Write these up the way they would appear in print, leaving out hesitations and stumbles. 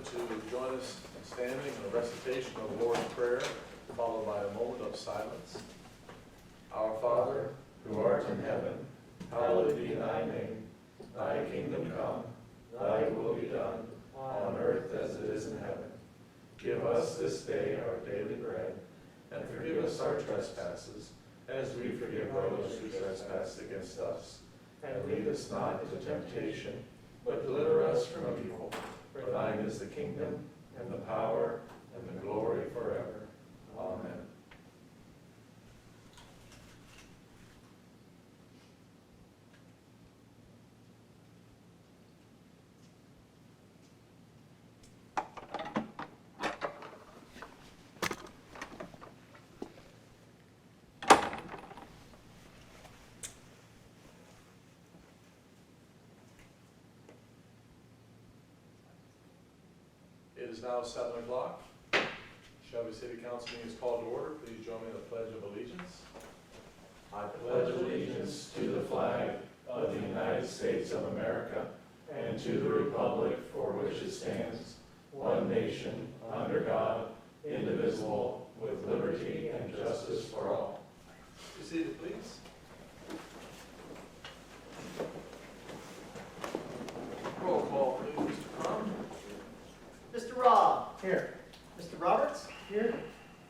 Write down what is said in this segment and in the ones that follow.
to join us in standing in the recitation of the Lord's Prayer, followed by a moment of silence. Our Father, who art in heaven, hallowed be thy name. Thy kingdom come, thy will be done, on earth as it is in heaven. Give us this day our daily bread, and forgive us our trespasses, as we forgive those who trespass against us. And lead us not into temptation, but deliver us from evil. For thine is the kingdom, and the power, and the glory forever. Amen. It is now 7 o'clock. Shelby City Council meeting is called to order. Please join me in the Pledge of Allegiance. I pledge allegiance to the flag of the United States of America and to the republic for which it stands, one nation, under God, indivisible, with liberty and justice for all. Be seated, please. Roll call, please. Mr. Crum. Mr. Robb. Here. Mr. Roberts. Here.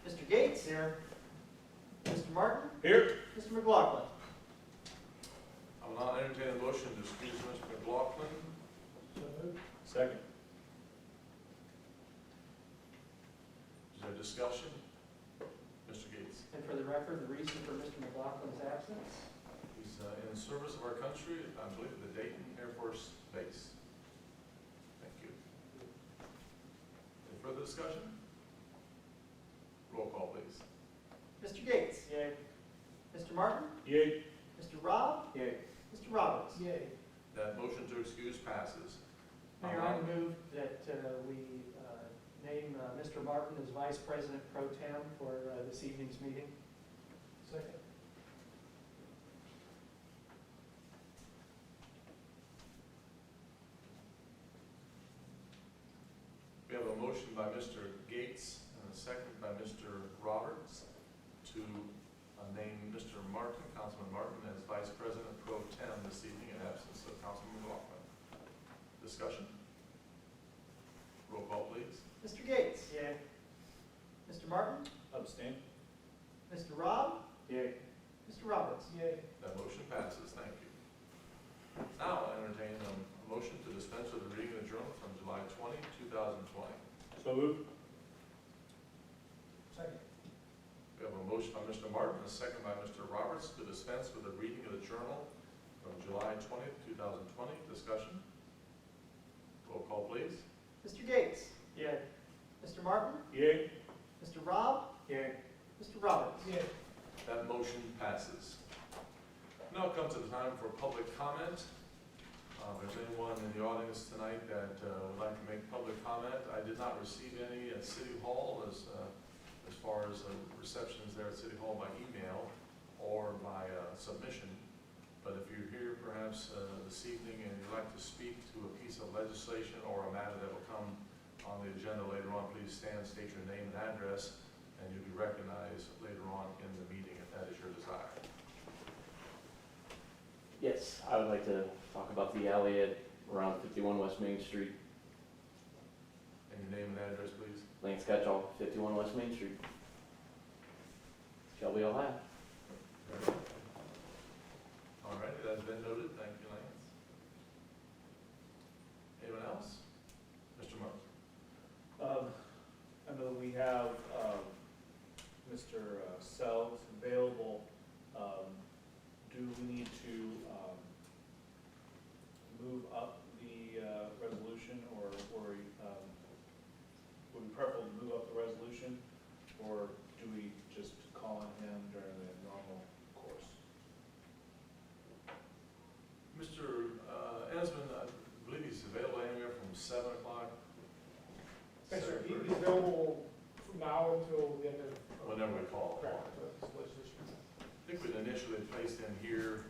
Mr. Gates. Here. Mr. Martin. Here. Mr. McLaughlin. I will now entertain a motion to excuse Mr. McLaughlin. So moved. Second. Is there discussion? Mr. Gates. And for the record, the reason for Mr. McLaughlin's absence? He's in service of our country, I believe, at the Dayton Air Force Base. Thank you. Any further discussion? Roll call, please. Mr. Gates. Yay. Mr. Martin. Yay. Mr. Robb. Yay. Mr. Roberts. Yay. That motion to excuse passes. Mayor, I move that we name Mr. Martin as Vice President Pro Tem for this evening's meeting. Second. We have a motion by Mr. Gates and a second by Mr. Roberts to name Mr. Martin, Councilman Martin, as Vice President Pro Tem this evening in absence of Councilman McLaughlin. Discussion? Roll call, please. Mr. Gates. Yay. Mr. Martin. Abstain. Mr. Robb. Yay. Mr. Roberts. Yay. That motion passes. Thank you. Now I entertain a motion to dispense with the reading of the journal from July 20, 2020. So moved. Second. We have a motion by Mr. Martin and a second by Mr. Roberts to dispense with the reading of the journal from July 20th, 2020. Discussion? Roll call, please. Mr. Gates. Yay. Mr. Martin. Yay. Mr. Robb. Yay. Mr. Roberts. Yay. That motion passes. Now comes the time for public comment. If there's anyone in the audience tonight that would like to make public comment, I did not receive any at City Hall as far as receptions there at City Hall by email or by submission. But if you're here perhaps this evening and you'd like to speak to a piece of legislation or a matter that will come on the agenda later on, please stand, state your name and address, and you'll be recognized later on in the meeting if that is your desire. Yes, I would like to talk about the alley at around 51 West Main Street. And your name and address, please. Lance Ketchall, 51 West Main Street. Shelby, Ohio. All right, that has been noted. Thank you, Lance. Anyone else? Mr. Martin. I know we have Mr. Sells available. Do we need to move up the resolution, or would we prefer to move up the resolution, or do we just call on him during the normal course? Mr. Esmond, I believe he's available anywhere from 7 o'clock. Yes, sir. He's available from now until the end of. Whenever we call. Correct. Legislation. I think we'd initially placed him here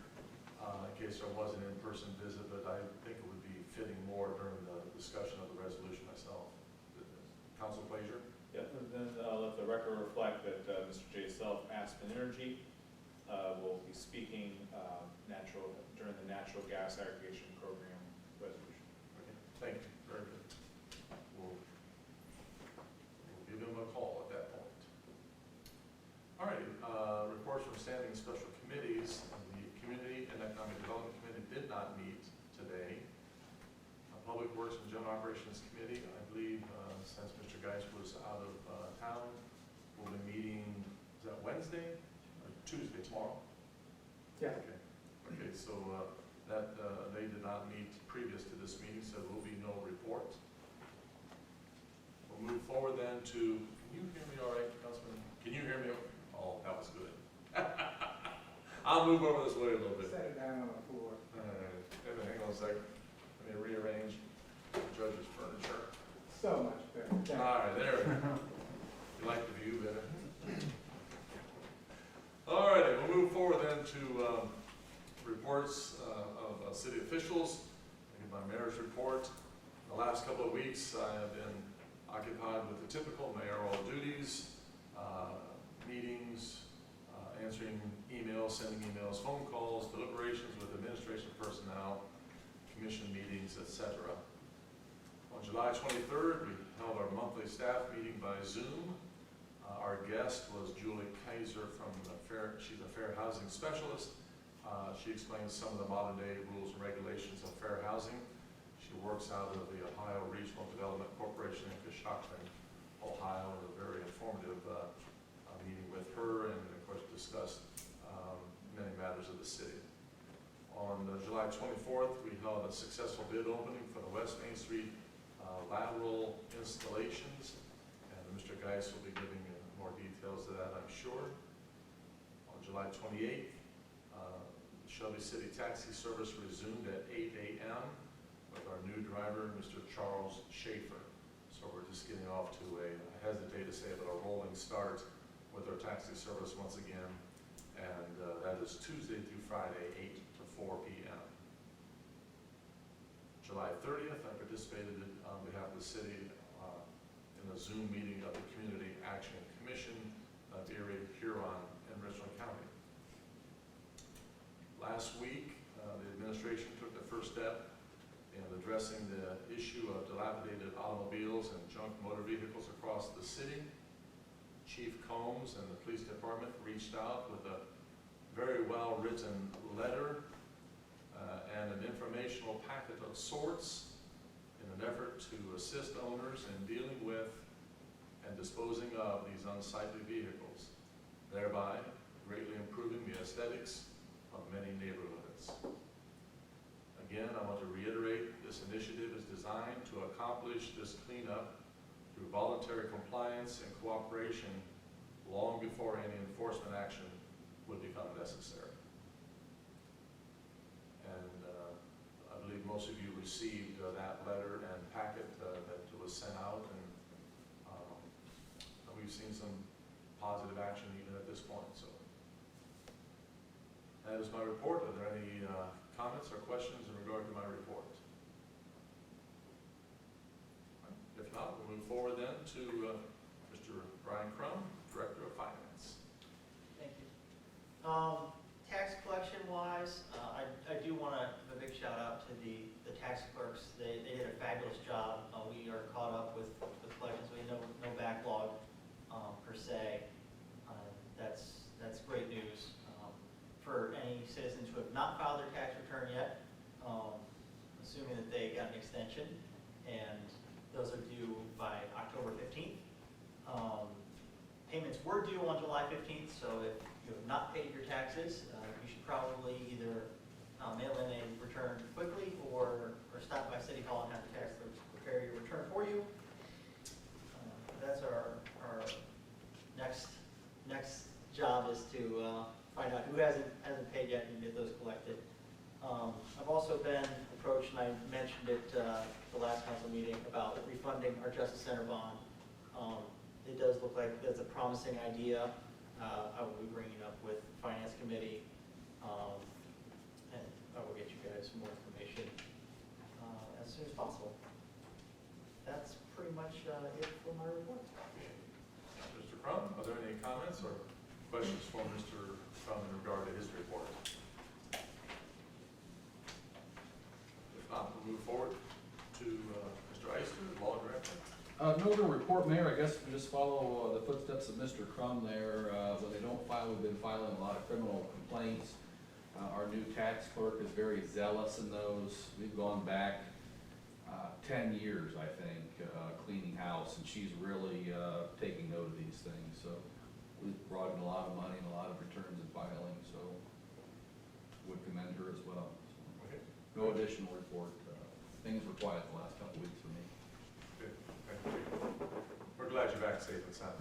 in case there was an in-person visit, but I think it would be fitting more during the discussion of the resolution myself. council pleasure. Yep, and then let the record reflect that Mr. J. Self, Aspen Energy, will be speaking during the natural gas aggregation program resolution. Okay, thank you, very good. We'll give him a call at that point. All right, reports from standing and special committees. The Community and Economic Development Committee did not meet today. Public Works and General Operations Committee, I believe, since Mr. Geis was out of town, we'll be meeting, is that Wednesday or Tuesday, tomorrow? Yeah. Okay, okay, so that, they did not meet previous to this meeting, so there will be no report. We'll move forward then to, can you hear me all right, Councilman? Can you hear me? Oh, that was good. I'll move over this way a little bit. Set it down on the floor. Hang on a second. Let me rearrange the judge's furniture. So much better. Thank you. All right, there we go. You like the view better? All righty, we'll move forward then to reports of city officials. I give my mayor's report. The last couple of weeks, I have been occupied with the typical mayoral duties, meetings, answering emails, sending emails, phone calls, deliberations with administration personnel, commission meetings, etc. On July 23rd, we held our monthly staff meeting by Zoom. Our guest was Julie Kaiser from she's a fair housing specialist. She explains some of the modern day rules and regulations of fair housing. She works out of the Ohio Regional Development Corporation in Coshocton, Ohio. It was a very informative meeting with her, and of course discussed many matters of the city. On July 24th, we held a successful bid opening for the West Main Street lateral installations, and Mr. Geis will be giving more details to that, I'm sure. On July 28th, Shelby City Taxi Service resumed at 8 a.m. with our new driver, Mr. Charles Schaefer. So we're just getting off to I hesitate to say, but a rolling start with our taxi service once again, and that is Tuesday through Friday, 8 to 4 p.m. July 30th, I participated on behalf of the city in a Zoom meeting of the Community Action Commission of Erie, Huron, and Richland County. Last week, the administration took the first step in addressing the issue of dilapidated automobiles and junk motor vehicles across the city. Chief Combs and the police department reached out with a very well-written letter and an informational packet of sorts in an effort to assist owners in dealing with and disposing of these unsightly vehicles, thereby greatly improving the aesthetics of many neighborhoods. Again, I want to reiterate, this initiative is designed to accomplish this cleanup through voluntary compliance and cooperation long before any enforcement action would become necessary. And I believe most of you received that letter and packet that was sent out, and we've seen some positive action even at this point. So that is my report. Are there any comments or questions in regard to my report? If not, we'll move forward then to Mr. Brian Crum, Director of Finance. Thank you. Tax collection wise, I do want to give a big shout out to the tax clerks. They did a fabulous job. We are caught up with collections. We have no backlog per se. That's great news. For any citizens who have not filed their tax return yet, assuming that they got an extension, and those are due by October 15th. Payments were due on July 15th, so if you have not paid your taxes, you should probably either mail in a return quickly or stop by City Hall and have the tax clerks prepare your return for you. That's our next job, is to find out who hasn't paid yet and get those collected. I've also been approached, and I mentioned it the last council meeting, about refunding our Justice Center bond. It does look like that's a promising idea. I will be bringing it up with Finance Committee, and I will get you guys some more information as soon as possible. That's pretty much it for my report. Mr. Crum, are there any comments or questions for Mr. Crum in regard to his report? If not, we'll move forward to Mr. Eister, Law Director. No other report, Mayor. I guess we just follow the footsteps of Mr. Crum there. When they don't file, we've been filing a lot of criminal complaints. Our new tax clerk is very zealous in those. We've gone back 10 years, I think, cleaning house, and she's really taking note of these things. So we've brought in a lot of money and a lot of returns and filing, so would commend her as well. So, Okay. no additional report. Things were quiet the last couple weeks for me. Good. Thank you. We're glad you're back safe and sound.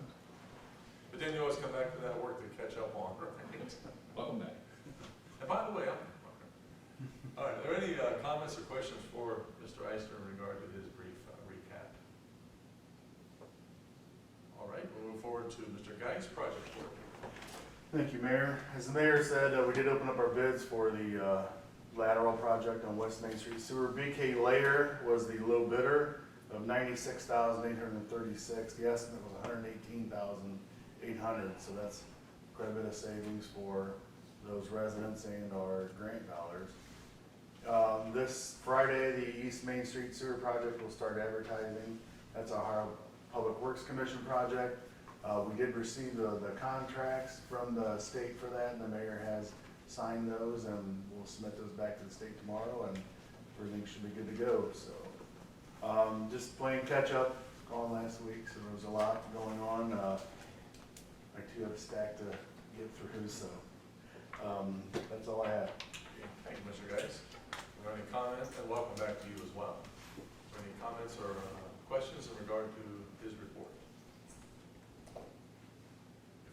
But then you always come back to that work to catch up on, right? Welcome back. And by the way, all right, are there any comments or questions for Mr. Eister in regard to his brief recap? All right, we'll move forward to Mr. Geis, project work. Thank you, Mayor. As the mayor said, we did open up our bids for the lateral project on West Main Street Sewer. BK Layer was the low bidder of $96,836. The estimate was $118,800, so that's quite a bit of savings for those residents and our grant dollars. This Friday, the East Main Street Sewer Project will start advertising. That's a Ohio Public Works Commission project. We did receive the contracts from the state for that, and the mayor has signed those, and we'll submit those back to the state tomorrow, and everything should be good to go. So, just playing catch up on last week, so there was a lot going on. I too have a stack to get through, so that's all I have. Okay, thank you, Mr. Geis. Are there any comments? And welcome back to you as well. Are there any comments or questions in regard to his report?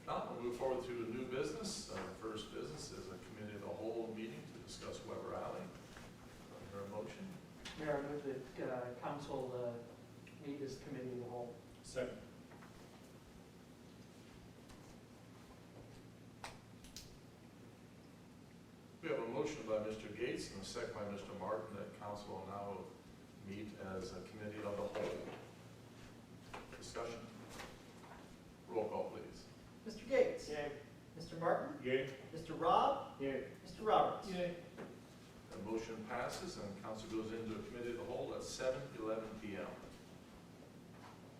If not, we'll move forward to new business. First business is a committee of the whole meeting to discuss Weber Alley. Is there a motion? Mayor, I move that council meet as committee of the whole. Second. We have a motion by Mr. Gates and a second by Mr. Martin that council will now meet as a committee of the whole. Discussion. Roll call, please. Mr. Gates? Yay. Mr. Martin? Yay. Mr. Rob? Yay. Mr. Roberts? Yay. The motion passes and council goes into a committee of the whole at 7:11 p.m.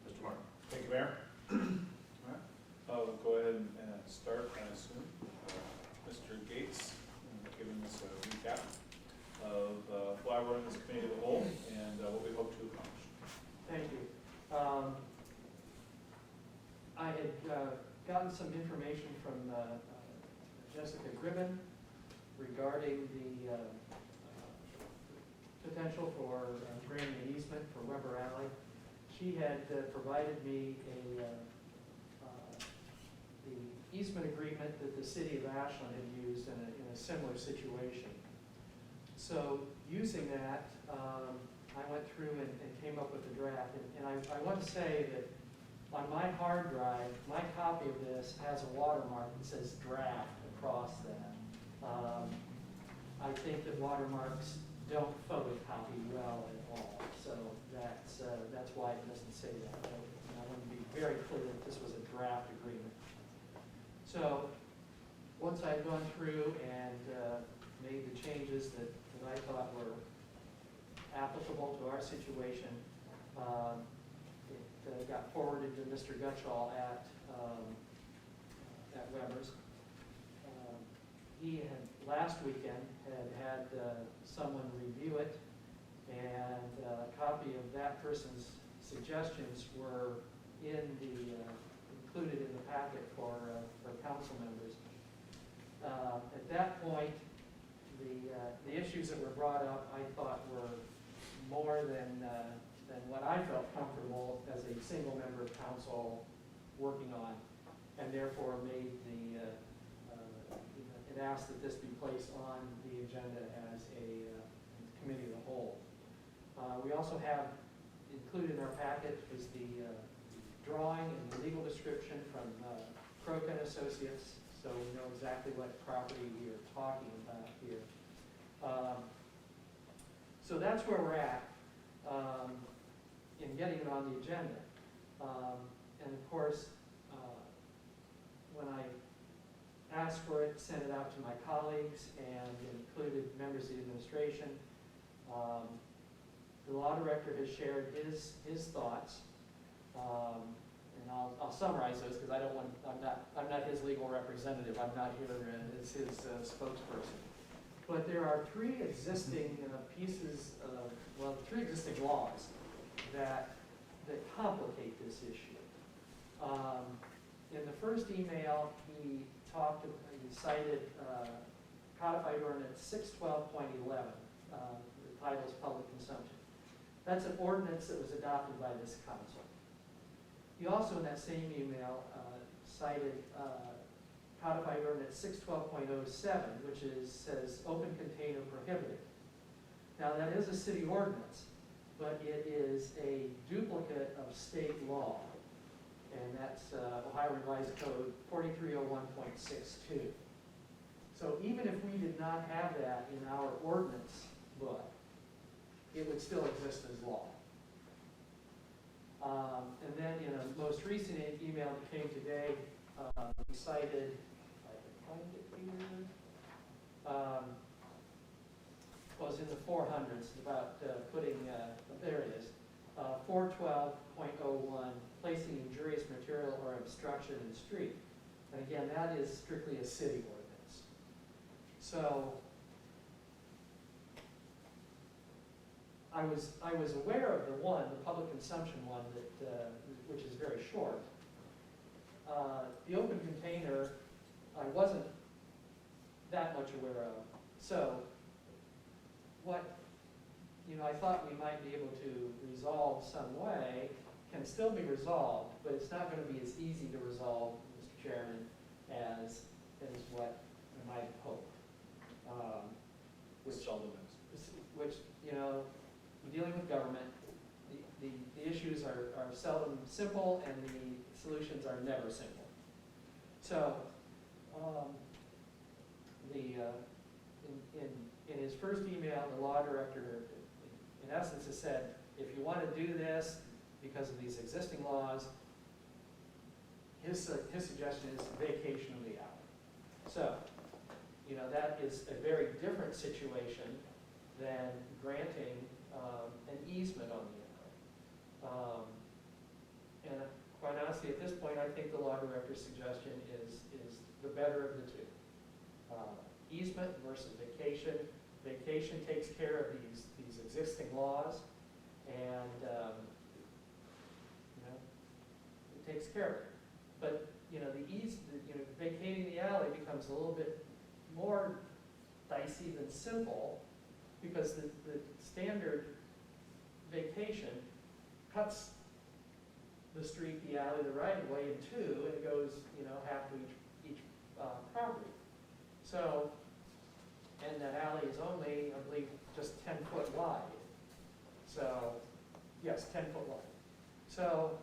Mr. Martin. Thank you, Mayor. All right. I'll go ahead and start, I assume. Mr. Gates, giving us a recap of why we're in this committee of the whole and what we hope to accomplish. Thank you. I had gotten some information from Jessica Gribben regarding the potential for granting an easement for Weber Alley. She had provided me the easement agreement that the city of Ashland had used in a similar situation. So using that, I went through and came up with a draft. And I want to say that on my hard drive, my copy of this has a watermark that says draft across that. I think that watermarks don't photocopy well at all, so that's why it doesn't say that. I want to be very clear that this was a draft agreement. So once I had gone through and made the changes that I thought were applicable to our situation, it got forwarded to Mr. Gutschall at Weber's. He had, last weekend, had someone review it, and a copy of that person's suggestions were included in the packet for council members. At that point, the issues that were brought up, I thought were more than what I felt comfortable as a single member of council working on, and therefore made it asked that this be placed on the agenda as a committee of the whole. We also have included in our packet is the drawing and the legal description from Croker and Associates, so we know exactly what property we are talking about here. So that's where we're at in getting it on the agenda. And of course, when I asked for it, sent it out to my colleagues and included members of the administration, the law director has shared his thoughts. And I'll summarize those because I'm not his legal representative. I'm not here as his spokesperson. But there are three existing three existing laws that complicate this issue. In the first email, he cited codified ordinance 612.11. The title is public consumption. That's an ordinance that was adopted by this council. He also, in that same email, cited codified ordinance 612.07, which says open container prohibited. Now, that is a city ordinance, but it is a duplicate of state law, and that's Ohio Revised Code 4301.62. So even if we did not have that in our ordinance book, it would still exist as law. And then in a most recent email that came today, he cited, if I can find it here, was in the 400s about putting, there it is, 412.01, placing injurious material or obstruction in the street. And again, that is strictly a city ordinance. So I was aware of the public consumption one, that which is very short. The open container, I wasn't that much aware of. So what I thought we might be able to resolve some way can still be resolved, but it's not going to be as easy to resolve, Mr. Chairman, as what I might hope. Which seldom is. Dealing with government, the issues are seldom simple and the solutions are never simple. So, in his first email, the law director, in essence, has said, if you want to do this because of these existing laws, his suggestion is vacation of the alley. So, that is a very different situation than granting an easement on the alley. And quite honestly, at this point, I think the law director's suggestion is the better of the two. Easement versus vacation. Vacation takes care of these existing laws, and it takes care of it. But vacating the alley becomes a little bit more dicey than simple, because the standard vacation cuts the street, the alley, the right-of-way in two, and it goes, half to each property. So, and that alley is only, I believe, just 10 foot wide. So, yes, 10 foot wide. So,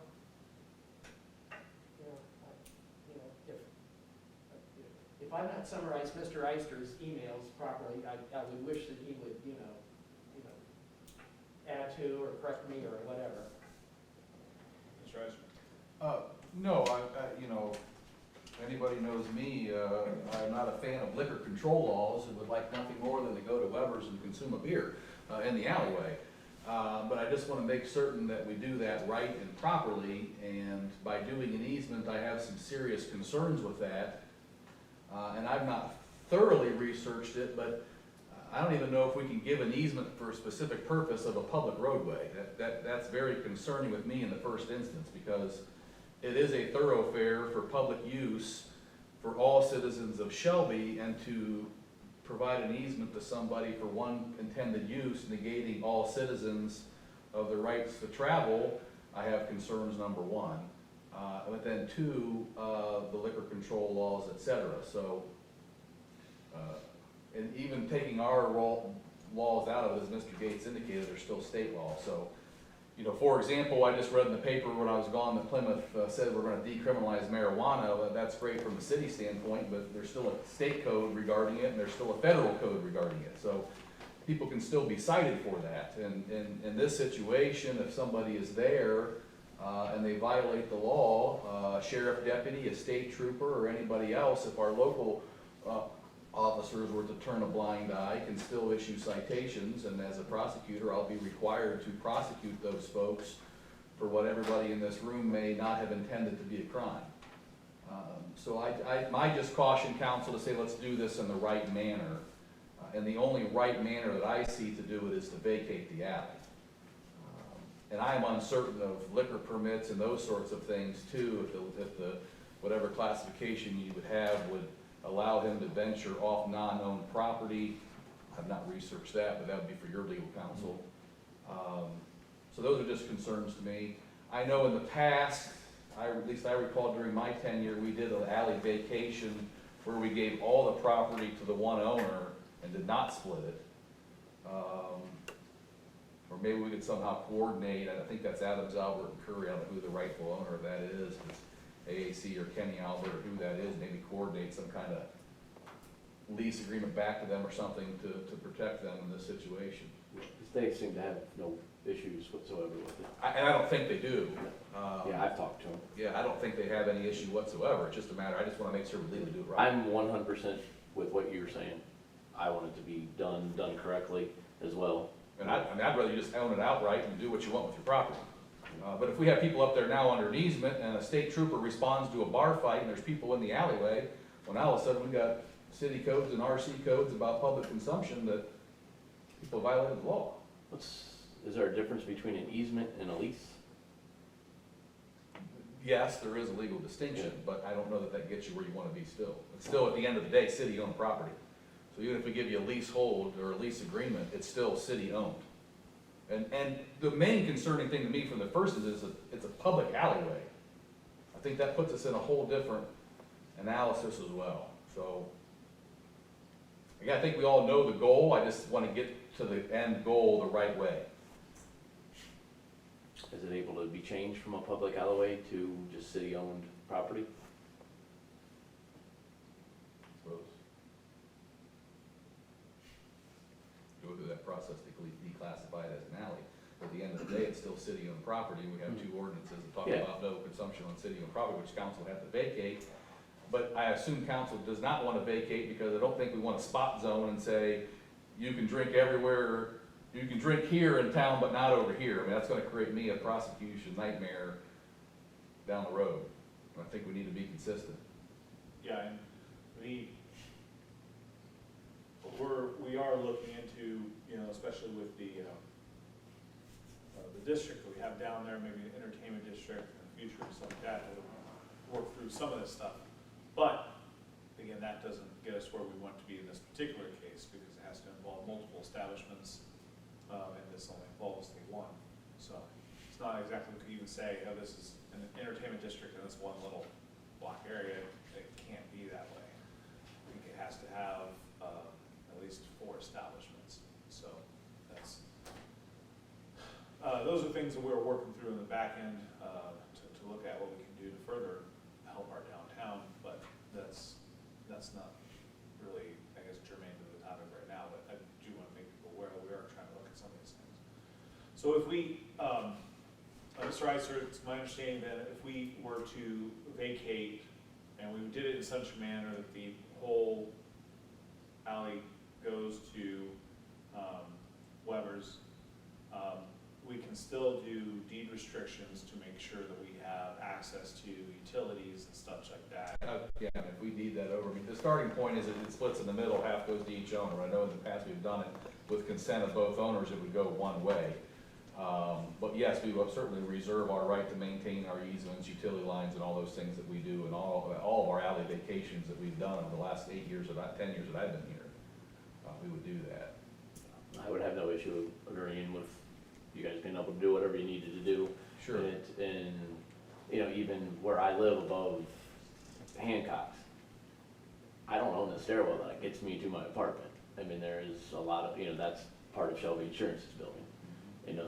if I've not summarized Mr. Eister's emails properly, I would wish that he would, add to or correct me or whatever. Mr. Eisner? No, anybody knows me, I'm not a fan of liquor control laws and would like nothing more than to go to Weber's and consume a beer in the alleyway. But I just want to make certain that we do that right and properly, and by doing an easement, I have some serious concerns with that. And I've not thoroughly researched it, but I don't even know if we can give an easement for a specific purpose of a public roadway. That's very concerning with me in the first instance, because it is a thoroughfare for public use for all citizens of Shelby, and to provide an easement to somebody for one intended use, negating all citizens of the rights to travel, I have concerns, number one. But then two, the liquor control laws, et cetera. So, and even taking our laws out of it, as Mr. Gates indicated, they're still state law. So, for example, I just read in the paper when I was gone that Plymouth said we're going to decriminalize marijuana. Well, that's great from a city standpoint, but there's still a state code regarding it, and there's still a federal code regarding it. So people can still be cited for that. And in this situation, if somebody is there and they violate the law, sheriff deputy, a state trooper, or anybody else, if our local officers were to turn a blind eye, can still issue citations, and as a prosecutor, I'll be required to prosecute those folks for what everybody in this room may not have intended to be a crime. So I might just caution counsel to say, let's do this in the right manner. And the only right manner that I see to do it is to vacate the alley. And I am uncertain of liquor permits and those sorts of things too, if the whatever classification you would have would allow him to venture off non-owned property. I've not researched that, but that would be for your legal counsel. So those are just concerns to me. I know in the past, at least I recall during my tenure, we did an alley vacation where we gave all the property to the one owner and did not split it. Or maybe we could somehow coordinate, I think that's Adams, Albert, and Curry, I don't know who the rightful owner of that is, if it's AAC or Kenny Albert or who that is, maybe coordinate some kind of lease agreement back to them or something to protect them in this situation. They seem to have no issues whatsoever with it. And I don't think they do. Yeah, I've talked to them. Yeah, I don't think they have any issue whatsoever, it's just a matter, I just wanna make sure we legally do it right. I'm 100% with what you're saying. I want it to be done correctly as well. And I'd rather you just own it outright and do what you want with your property. But if we have people up there now under an easement and a state trooper responds to a bar fight and there's people in the alleyway, well, now all of a sudden we got city codes and RC codes about public consumption that people violated the law. Is there a difference between an easement and a lease? Yes, there is a legal distinction, but I don't know that that gets you where you want to be still. It's still, at the end of the day, city-owned property. So even if we give you a leasehold or a lease agreement, it's still city-owned. And the main concerning thing to me from the first is it's a public alleyway. I think that puts us in a whole different analysis as well. So, again, I think we all know the goal, I just want to get to the end goal the right way. Is it able to be changed from a public alleyway to just city-owned property? Go through that process to declassify it as an alley. At the end of the day, it's still city-owned property. We have two ordinances that talk about no consumption on city-owned property, which council would have to vacate. But I assume council does not want to vacate because I don't think we want to spot zone and say, you can drink everywhere, you can drink here in town, but not over here. I mean, that's going to create me a prosecution nightmare down the road. And I think we need to be consistent. Yeah, and we are looking into, especially with the district that we have down there, maybe an entertainment district in the future or something like that, to work through some of this stuff. But, again, that doesn't get us where we want to be in this particular case, because it has to involve multiple establishments, and this only involves the one. So, it's not exactly, we could even say, oh, this is an entertainment district and it's one little block area. It can't be that way. I think it has to have at least 4 establishments. So that's those are things that we're working through in the back end to look at what we can do to further help our downtown. But that's not really, I guess, germane to the topic right now. But I do want to make people aware that we are trying to look at some of these things. So if we, Mr. Iser, it's my understanding that if we were to vacate and we did it in such a manner that the whole alley goes to Weber's, we can still do deed restrictions to make sure that we have access to utilities and stuff like that. Yeah, if we deed that over, I mean, the starting point is that it splits in the middle, half goes to each owner. I know in the past we've done it with consent of both owners, it would go one way. But yes, we will certainly reserve our right to maintain our easements, utility lines, and all those things that we do, and all of our alley vacations that we've done over the last 10 years that I've been here. We would do that. I would have no issue agreeing with you guys being able to do whatever you needed to do. Sure. And even where I live above Hancock's, I don't own the stairwell that gets me to my apartment. I mean, there is a lot of, that's part of Shelby Insurance's building.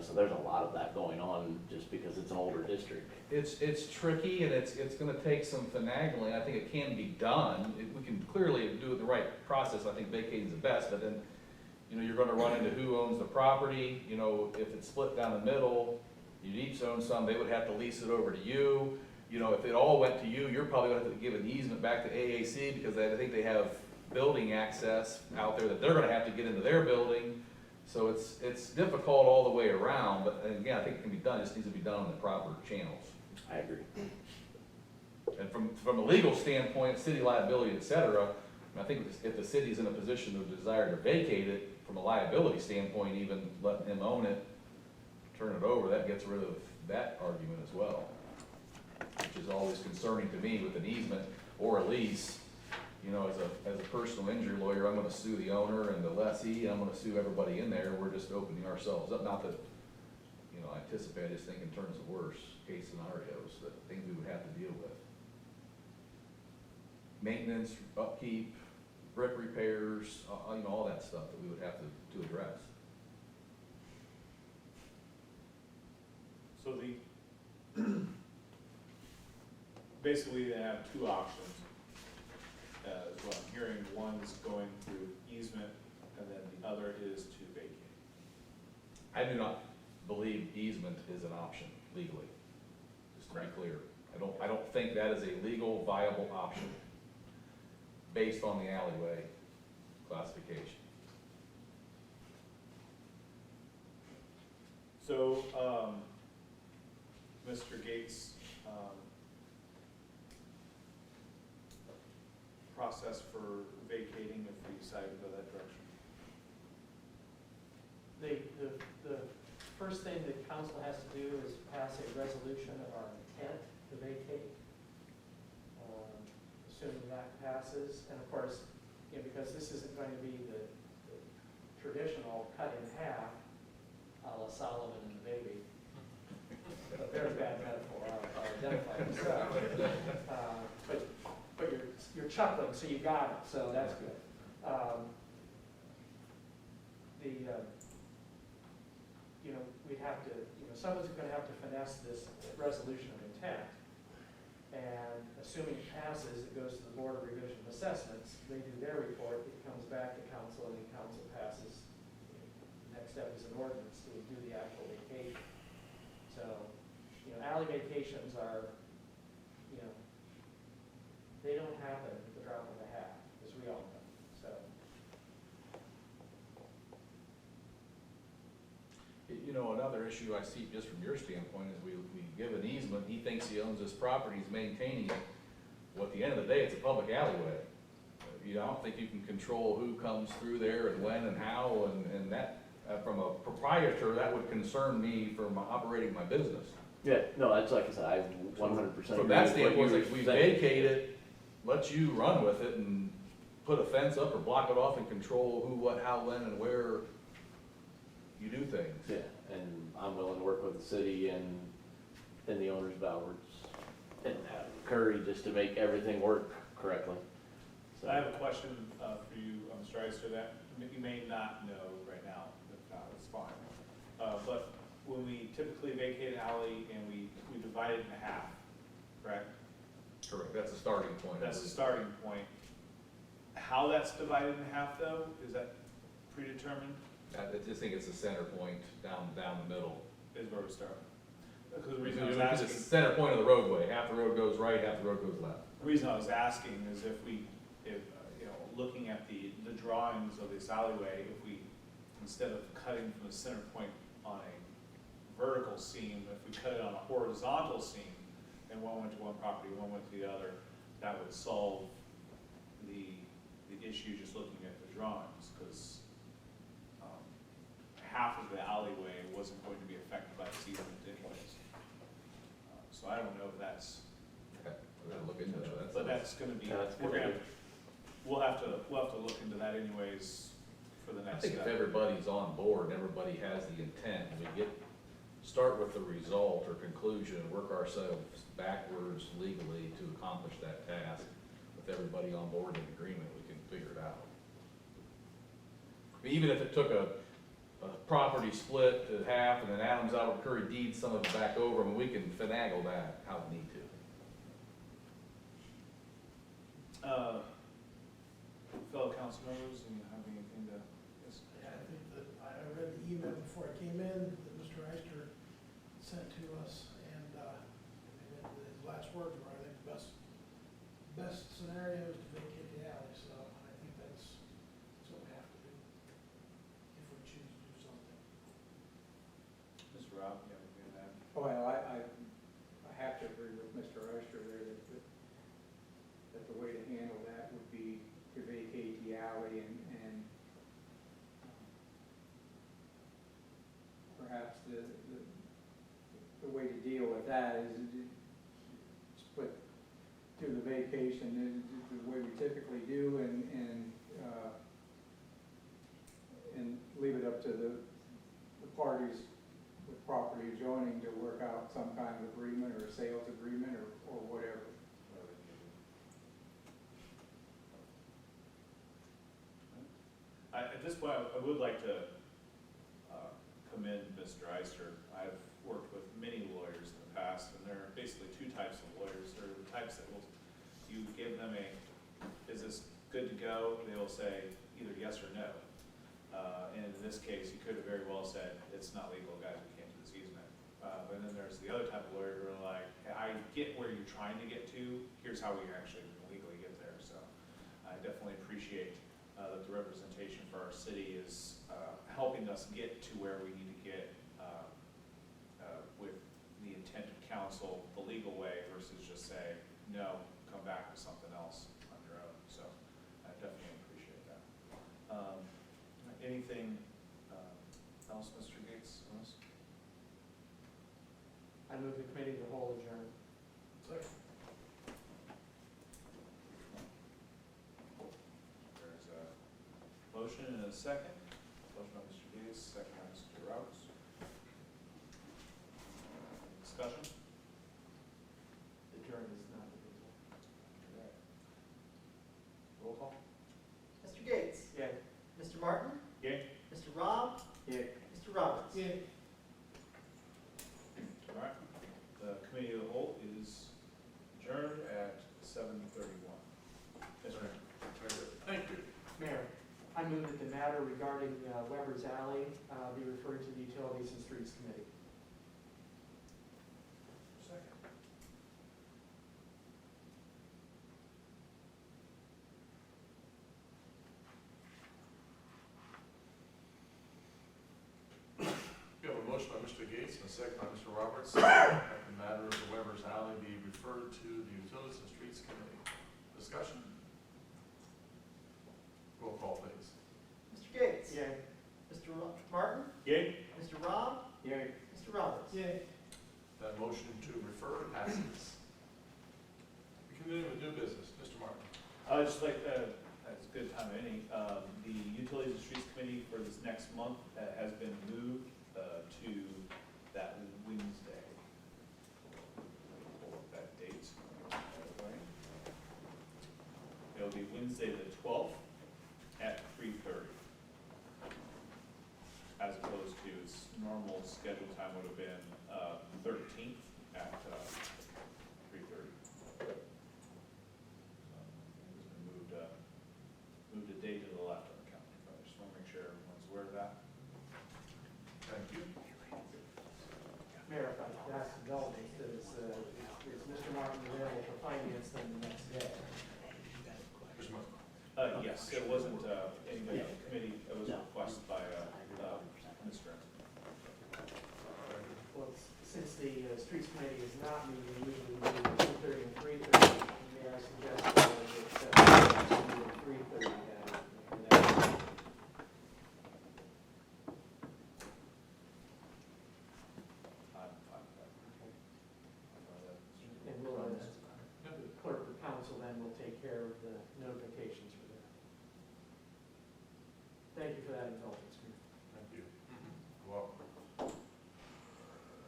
So there's a lot of that going on just because it's an older district. It's tricky, and it's gonna take some finagling. I think it can be done. We can clearly do it the right process. I think vacating is the best, but then, you're gonna run into who owns the property, if it's split down the middle, you'd each own some, they would have to lease it over to you. You know, if it all went to you, you're probably gonna have to give an easement back to AAC, because I think they have building access out there that they're gonna have to get into their building. So it's difficult all the way around, but again, I think it can be done, it just needs to be done in the proper channels. I agree. And from a legal standpoint, city liability, et cetera, I think if the city's in a position of desire to vacate it, from a liability standpoint, even letting him own it, turn it over, that gets rid of that argument as well. Which is always concerning to me with an easement or a lease. You know, as a personal injury lawyer, I'm gonna sue the owner and the lessee, and I'm gonna sue everybody in there, we're just opening ourselves up, not that, you know, I anticipate, I just think in terms of worst case scenarios, that things we would have to deal with. Maintenance, upkeep, brick repairs, you know, all that stuff that we would have to address. So basically they have two options, is what I'm hearing. One's going through easement, and then the other is to vacate. I do not believe easement is an option legally, just to be clear. I don't think that is a legal viable option based on the alleyway classification. So, Mr. Gates, process for vacating if we decide to go that direction? The first thing that council has to do is pass a resolution of our intent to vacate. Assuming that passes, and of course, you know, because this isn't going to be the traditional cut in half, a la Solomon and the baby. A very bad metaphor, I'll identify myself. But you're chuckling, so you got it, so that's good. You know, we have to, you know, someone's gonna have to finesse this resolution of intent. And assuming it passes, it goes to the Board of Revision of Assessments, they do their report, it comes back to council, and then council passes. The next step is an ordinance to do the actual vacation. So, you know, alley vacations are, you know, they don't happen at the drop of a hat, as we all know, so. You know, another issue I see just from your standpoint is we give an easement, he thinks he owns this property, he's maintaining it. Well, at the end of the day, it's a public alleyway. I don't think you can control who comes through there and when and how, and that, from a proprietor, that would concern me from operating my business. Yeah, no, that's like I said, I 100% From that agree with what standpoint, you if we were saying. vacate it, let you run with it and put a fence up or block it off and control who, what, how, when, and where you do things. Yeah, and I'm willing to work with the city and the owners of Alberts and Curry just to make everything work correctly. So I have a question for you, Mr. Ister, that you may not know right now, if not, it's fine. But when we typically vacate an alley and we divide it in half, correct? Correct, that's a starting point. That's the starting point. How that's divided in half though, is that predetermined? I just think it's the center point down the middle. Is where we start. Because the reason I was Because asking. it's the center point of the roadway, half the road goes right, half the road goes left. The reason I was asking is if you know, looking at the drawings of this alleyway, if we, instead of cutting from the center point on a vertical seam, if we cut it on a horizontal seam, and one went to one property, one went to the other, that would solve the issue just looking at the drawings, because half of the alleyway wasn't going to be affected by this easement anyways. So I don't know if that's. Okay, we're gonna look into that. But that's gonna be, Yeah, that's we'll have to look into that anyways for the I next think if step. everybody's on board, and everybody has the intent, and we start with the result or conclusion, and work ourselves backwards legally to accomplish that task, with everybody on board in agreement, we can figure it out. Even if it took a property split to half, and then Adams Albert Curry deeds some of it back over, I mean, we can finagle that how we need to. Fellow council members, and you have anything to, yes? Yeah, I think that I read the email before I came in that Mr. Eister sent to the way to deal with that is just put to the vacation, the way we typically do, and leave it up to the parties with property adjoining to work out some kind of agreement or a sales agreement or whatever. At this point, I would like to commend Mr. Eister. I've worked with many lawyers in the past, and there are basically two types of lawyers. There are the types that will, you give them a, is this good to go? They will say either yes or no. And in this case, you could have very well said, it's not legal, guys, we can't do this easement. And then there's the other type of lawyer who are like, hey, I get where you're trying to get to, here's how we actually legally get there. So I definitely appreciate that the representation for our city is helping us get to where we need to get with the intent of counsel the legal way versus just say, no, come back with something else on your own. So I definitely appreciate that. Anything else, Mr. Gates? I move the committee of the whole adjourn. Second. There's a motion and a second. Motion by Mr. Gates, second by Mr. Roberts. Discussion? Adjourn is not divisible. Okay. Roll call? Mr. Gates? Yay. Mr. Martin? Yay. Mr. Rob? Yeah. Mr. Roberts? All right. The committee of the whole is adjourned at 7:31. Yes, sir. Very good. Thank you. Mayor, I move that the matter regarding Weber's Alley be referred to the Utilities and Streets Committee. Second. We have a motion by Mr. Gates and a second by Mr. Roberts that the matter of the Weber's Alley be referred to the Utilities and Streets Committee. Discussion? Roll call, please. Mr. Gates? Yay. Mr. Martin? Yay. Mr. Rob? Yeah. Mr. Roberts? That motion to refer passes. We continue with new business. Mr. Martin. I'd just like, as a good time any, the Utilities and Streets Committee for this next month has been moved to that Wednesday. Pull up that date. It'll be Wednesday the 12th at 3:30. As opposed to its normal scheduled time would have been 13th at 3:30. Moved a date to the left on the calendar, but I just want to make sure everyone's aware of that. Thank you. Mayor, if I could ask indulgence, is Mr. Martin available for finance then the next day? Mr. Martin. Yes, it wasn't anybody on the committee, it was requested by Mr. Well, since the Streets Committee is not meeting, usually we meet at 2:30 and 3:30, may I suggest that we at 3:30 then? And we'll, the clerk of council then will take care of the notifications for that. Thank you for that indulgence, Mayor. Thank you. You're welcome.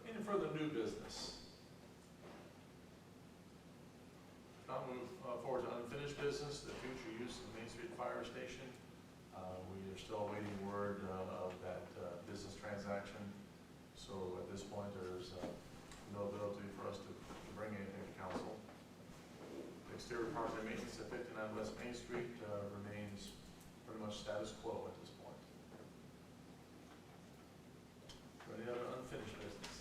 Any further new business? I'll move forward to unfinished business, the future use of the Main Street Fire Station. We are still awaiting word of that business transaction. So at this point, there's no ability for us to bring anything to council. The exterior part of the maintenance at 59 West Main Street remains pretty much status quo at this point. Any other unfinished business?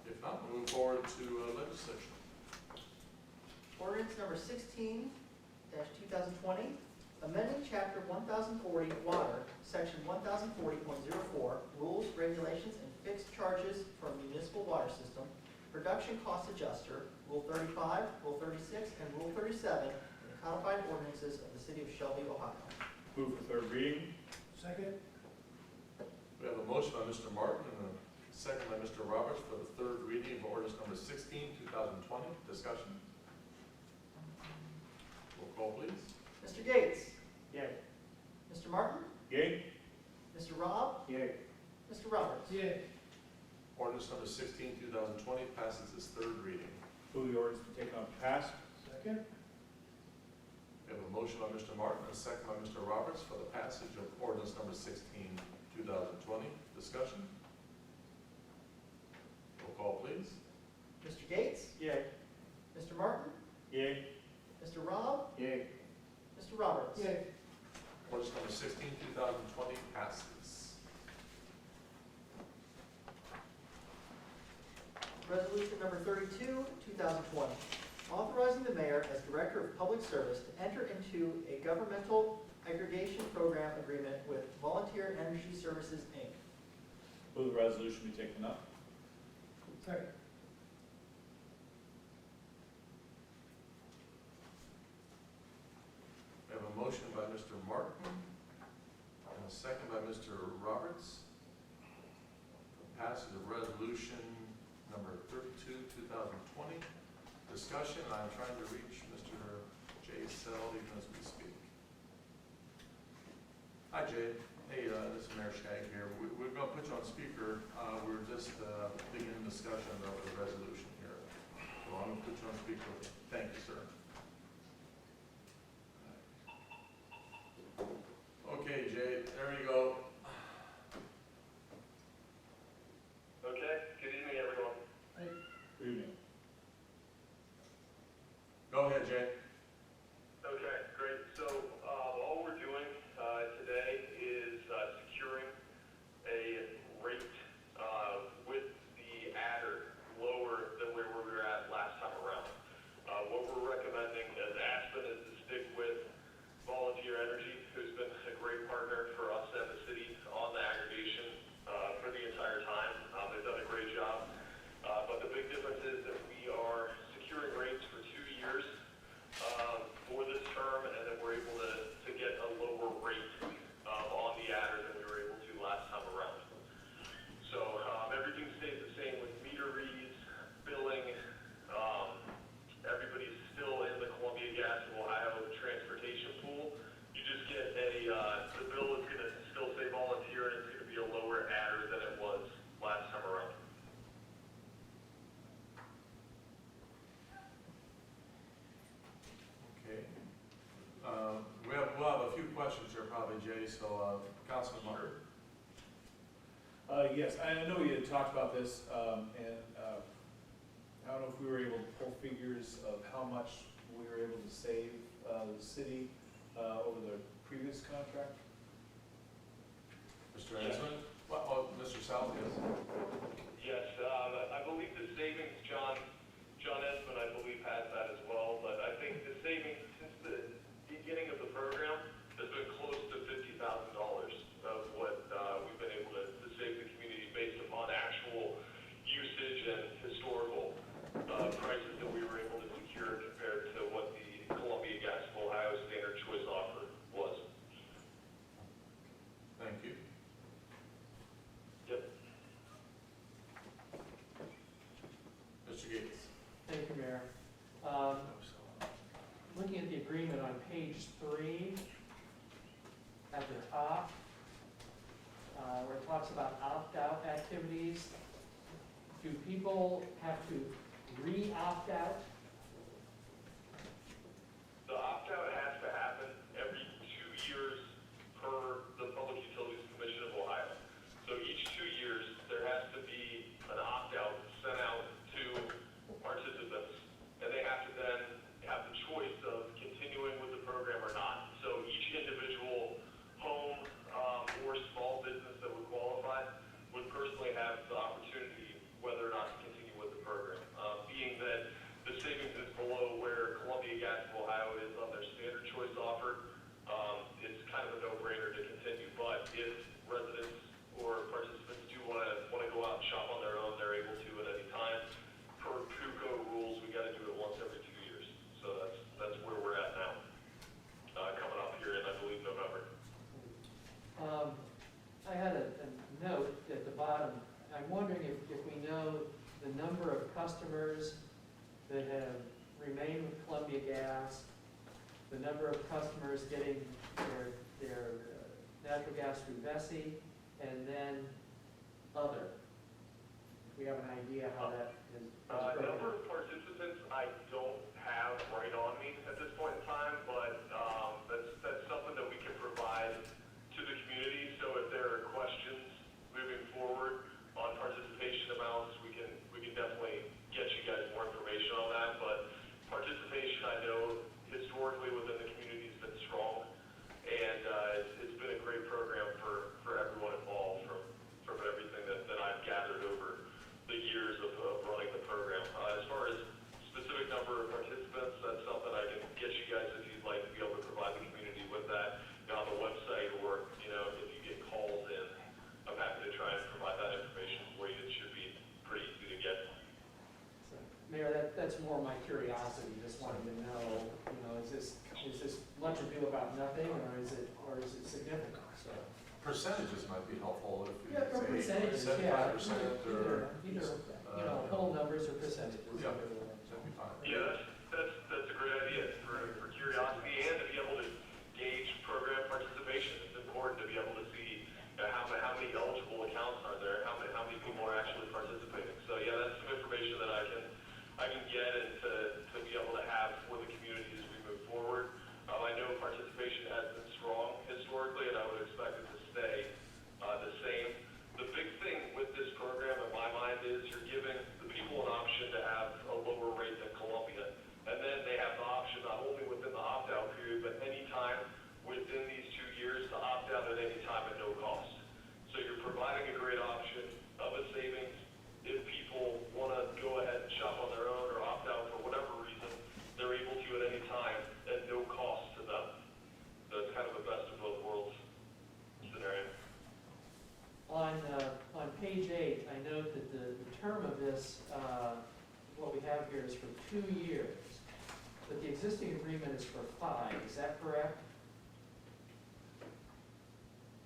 If not, we'll move forward to legislation. Ordinance number 16-2020, amending chapter 1040 Water, section 1040.04, rules, regulations, and fixed charges for municipal water system, production cost adjuster, Rule 35, Rule 36, and Rule 37, in the codified ordinances of the city of Shelby, Ohio. Move for third reading. Second? We have a motion by Mr. Martin and a second by Mr. Roberts for the third reading of ordinance number 16, 2020. Discussion. Roll call, please. Mr. Gates? Yay. Mr. Martin? Yay? Mr. Rob? Yay. Mr. Roberts? Yay. Ordinance number 16, 2020 passes its third reading. Move the ordinance be taken up and passed. Second? We have a motion by Mr. Martin and a second by Mr. Roberts for the passage of ordinance number 16, 2020. Discussion. Roll call, please. Mr. Gates? Yay. Mr. Martin? Yay? Mr. Rob? Yay. Mr. Roberts? Yay. Ordinance number 16, 2020 passes. Resolution number 32, 2020, authorizing the mayor as Director of Public Service to enter into a governmental aggregation program agreement with Volunteer Energy Services, Inc. Move the resolution be taken up. Second? We have a motion by Mr. Martin and a second by Mr. Roberts for passage of resolution number 32, 2020. Discussion, and I'm trying to reach Mr. Jay Sell even as we speak. Hi, Jay. Hey, this is Mayor Shag here. We're going to put you on speaker. We're just beginning discussion of the resolution here. So I'm going to put you on speaker. Thank you, sir. Okay, Jay, there you go. Okay, good evening, everyone. Good evening. Go ahead, Jay. Okay, great. So all we're doing today is securing a rate with the adder lower than where we were at last time around. What we're recommending as Aspen is to stick with Volunteer Energy, who's been a great partner for us and the city on the aggregation for the entire time. They've done a great job. But the big difference is that we are securing rates for 2 years for this term, and then we're able to get a lower rate on the adder than we were able to last time around. So everything stays the same with meter reads, billing. Everybody's still in the Columbia Gas of Ohio transportation pool. You just get the bill is going to still say volunteer, and it's going to be a lower adder than it was last time around. Okay. We'll have a few questions here probably, Jay, so Councilman Munger. Yes, I know we had talked about this, and I don't know if we were able to pull figures of how much we were able to save the city over the previous contract. Mr. Ensman? Well, Mr. South, yes. Yes, I believe the savings, John Esmond, I believe, has that as well, but I think the savings since the beginning of the program has been close to $50,000 of what we've been able to save the community based upon actual usage and historical prices that we were able to secure compared to what the Columbia Gas of Ohio standard choice offer was. Thank you. Yep. Mr. Gates. Thank you, Mayor. Looking at the agreement on page 3, at the top, where it talks about opt-out activities, do people have to re-opt out? The opt-out has to happen every 2 years per the Public Utilities Commission of Ohio. So each 2 years, there has to be an opt-out sent out to participants, and they have to then have the choice of continuing with the program or not. So each individual home or small business that would qualify would personally have the opportunity whether or not to continue with the program. Being that the savings is below where Columbia Gas of Ohio is on their standard choice offer, it's kind of a no-brainer to continue. But if residents or participants do want to go out and shop on their own, they're able to at any time. Per PUCO rules, we got to do it once every 2 years. So that's where we're at now. Coming up here in, I believe, November. I had a note at the bottom, I'm wondering if we know the number of customers that have remained with Columbia Gas, the number of customers getting their natural gas through Vessi, and then other. We have an idea how that is. Number of participants I don't have right on me at this point in time, but that's something that we can provide to the community. So if there are questions moving forward on participation amounts, we can definitely get you guys more information on that. But participation, I know historically within the community has been strong, and it's been a great program for everyone involved from everything that I've gathered over the years of running the program. As far as specific number of participants, that's something I can get you guys if you'd like to be able to provide the community with that on the website, or if you get calls in, I'm happy to try and provide that information for you. It should be pretty easy to get. So, Mayor, that's more my curiosity, just wanting to know, is this much ado about nothing, or is it significant? So. Percentages might be helpful if you Yeah, or say percentages, yeah. 75% or. Either, whole numbers or percentages. Yeah. That'd be fine. Yeah, that's a great idea for curiosity and to be able to gauge program participation. It's important to be able to see how many eligible accounts are there, how many people are actually participating. So yeah, that's some information that I can get and to be able to have for the community as we move forward. I know participation has been strong historically, and I would expect it to stay the same. The big thing with this program, in my mind, is you're giving the people an option to have a lower rate than Columbia. And then they have the option not only within the opt-out period, but any time within these 2 years to opt out at any time at no cost. So you're providing a great option of a savings. If people want to go ahead and shop on their own or opt out for whatever reason, they're able to at any time at no cost to them. So it's kind of a best of both worlds scenario. On page 8, I note that the term of this, what we have here is for 2 years, but the existing agreement is for 5. Is that correct?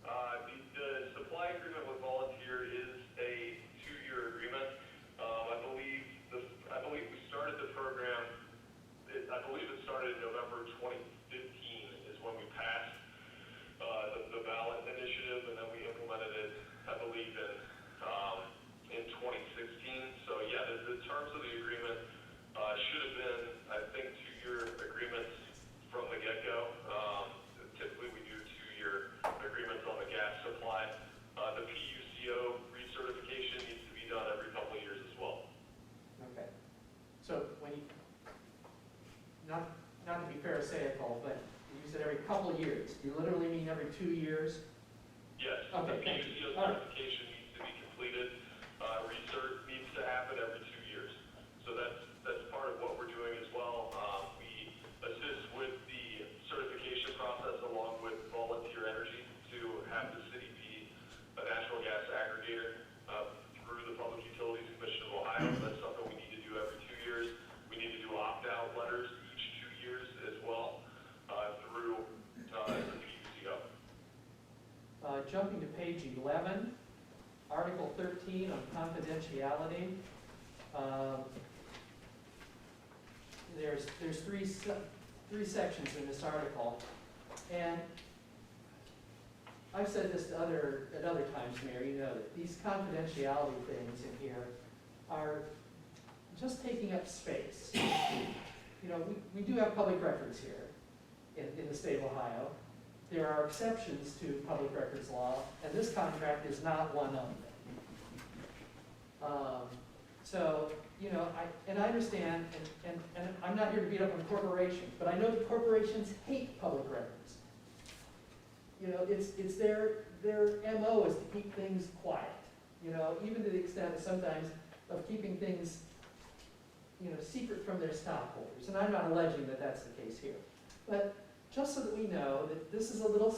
The supply agreement with Volunteer is a 2-year agreement. I believe we started the program. I believe it started in November 2015 is when we passed the ballot initiative, and then we implemented it, I believe, in 2016. So yeah, the terms of the agreement should have been, I think, 2-year agreements from the get-go. Typically, we do 2-year agreements on the gas supply. The PUCO recertification needs to be done every couple of years as well. Okay. So when you, not to be pharisaical, but you said every couple of years. Do you literally mean every 2 years? Yes, Okay, the thank PUCO you. All right. certification needs to be completed. Recert needs to happen every 2 years. So that's part of what we're doing as well. We assist with the certification process along with Volunteer Energy to have the city be a natural gas aggregator through the Public Utilities Commission of Ohio. That's something we need to do every 2 years. We need to do opt-out letters each 2 years as well through the PUCO. Jumping to page 11, Article 13 on confidentiality. There's three sections in this article, and I've said this at other times, Mayor. You know that these confidentiality things in here are just taking up space. We do have public records here in the state of Ohio. There are exceptions to public records law, and this contract is not one of them. I understand, and I'm not here to beat up on corporations, but I know that corporations hate public records. It's their MO is to keep things quiet, even to the extent sometimes of keeping things, secret from their stockholders. And I'm not alleging that that's the case here. But just so that we know that this is a little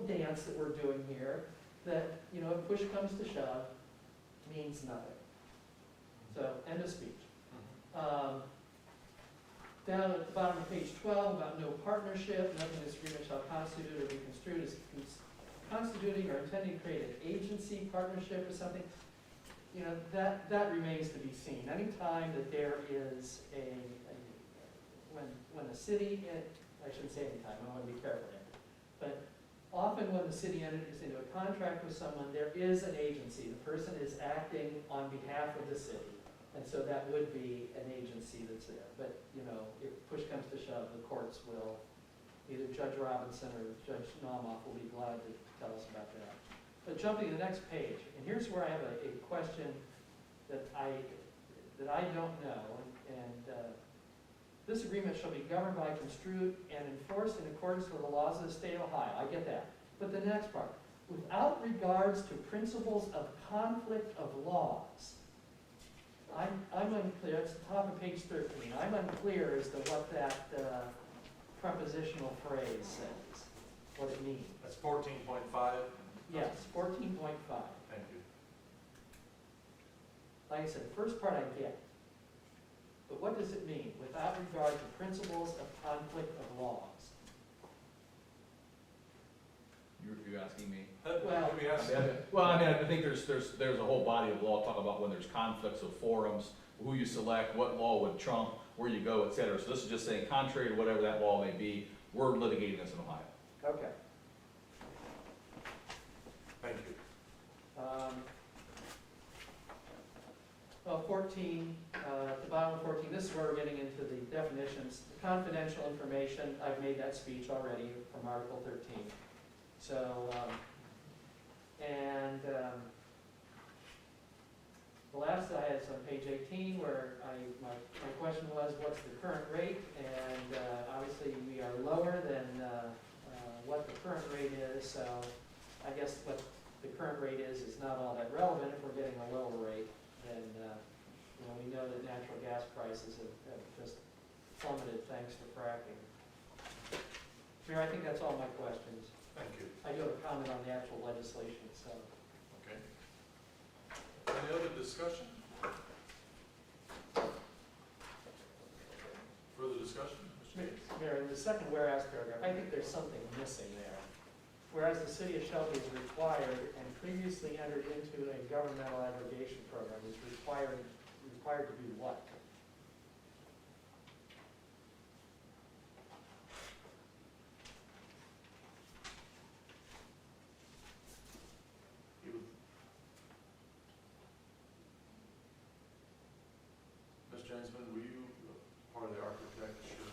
dance that we're doing here, that, if push comes to shove, means nothing. So, end of speech. Down at the bottom of page 12, about no partnership, nothing in this agreement shall constitute or be construed as constituting or intending to create an agency, partnership or something, you know, that remains to be seen. Anytime that there is when a city, I shouldn't say anytime, I want to be careful here, but often when the city enters into a contract with someone, there is an agency. The person is acting on behalf of the city. And so that would be an agency that's there. But, you know, if push comes to shove, the courts will, either Judge Robinson or Judge Naumoff will be glad to tell us about that. But jumping to the next page, and here's where I have a question that I don't know. This agreement shall be governed by, construed, and enforced in accordance with the laws of the state of Ohio. I get that. But the next part, without regards to principles of conflict of laws. I'm unclear, it's the top of page 13. I'm unclear as to what that prepositional phrase says, what it means. That's 14.5. Yes, 14.5. Thank you. Like I said, the first part I get. But what does it mean? Without regard to principles of conflict of laws. You're asking me? Well, Maybe ask- Well, I mean, I think there's a whole body of law talk about when there's conflicts of forums, who you select, what law would trump, where you go, et cetera. So this is just saying, contrary to whatever that law may be, we're litigating this in Ohio. okay. Thank you. Well, 14, at the bottom of 14, this is where we're getting into the definitions. The confidential information, I've made that speech already from Article 13. So, the last I had is on page 18 where my question was, what's the current rate? And obviously we are lower than what the current rate is, so I guess what the current rate is not all that relevant. If we're getting a lower rate, then you know, we know that natural gas prices have just plummeted thanks to fracking. Mayor, I think that's all my questions. Thank you. I do have a comment on the actual legislation itself. Okay. Any other discussion? Further discussion? Mr. Gates? Mayor, in the second whereas paragraph, I think there's something missing there. Whereas the city of Shelby is required and previously entered into a governmental aggregation program, is required to do what? Ms. Jensman, were you part of the architecture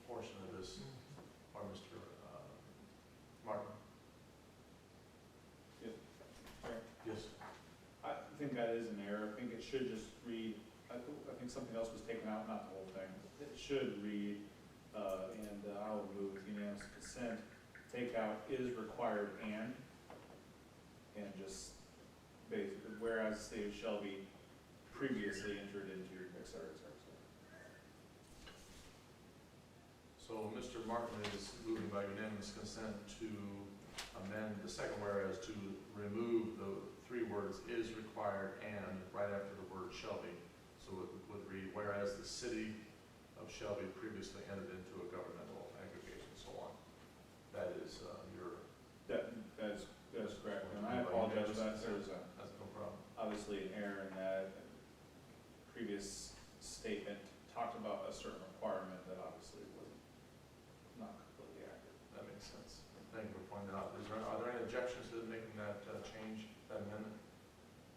portion of this, or Mr. Martin? Yes. I think that is an error. I think it should just read, I think something else was taken out, not the whole thing. It should read, and I'll move with unanimous consent, take out is required and just basically, whereas the state of Shelby previously entered into, et cetera, et cetera, et cetera. So Mr. Martin is moving by unanimous consent to amend the second whereas to remove the three words is required and right after the word Shelby. So it would read, whereas the city of Shelby previously entered into a governmental aggregation, so on. That is That's correct, and I apologize for that. There's that's no problem. obviously an error in that previous statement talked about a certain requirement that obviously was not completely accurate. That makes sense. Thank you for pointing out. Are there any objections to making that change, that amendment?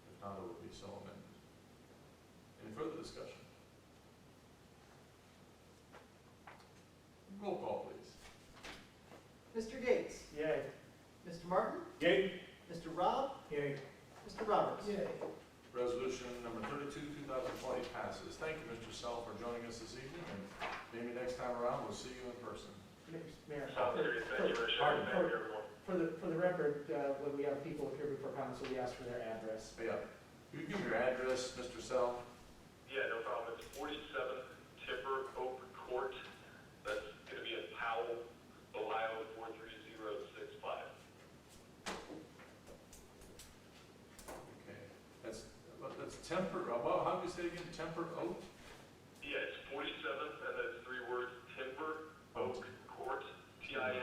If not, it will be so amended. Any further discussion? Roll call, please. Mr. Gates? Yay. Mr. Martin? Yay. Mr. Rob? Yay. Mr. Roberts? Yay. Resolution number 32, 2020 passes. Thank you, Mr. Sell, for joining us this evening, and maybe next time around, we'll see you in person. Mayor, Sounds good. Thank you, Mr. Chairman. Thank you, everyone. for the record, when we have people appear before council, we ask for their address. Yeah. Can you give me your address, Mr. Sell? Yeah, no problem. It's 47 Timber Oak Court. That's going to be in Powell, Ohio, 43065. Okay. That's Temper, how do you say it again? Temper Oak? Yeah, it's 47, and that's three words, Timber Oak Court, Timber,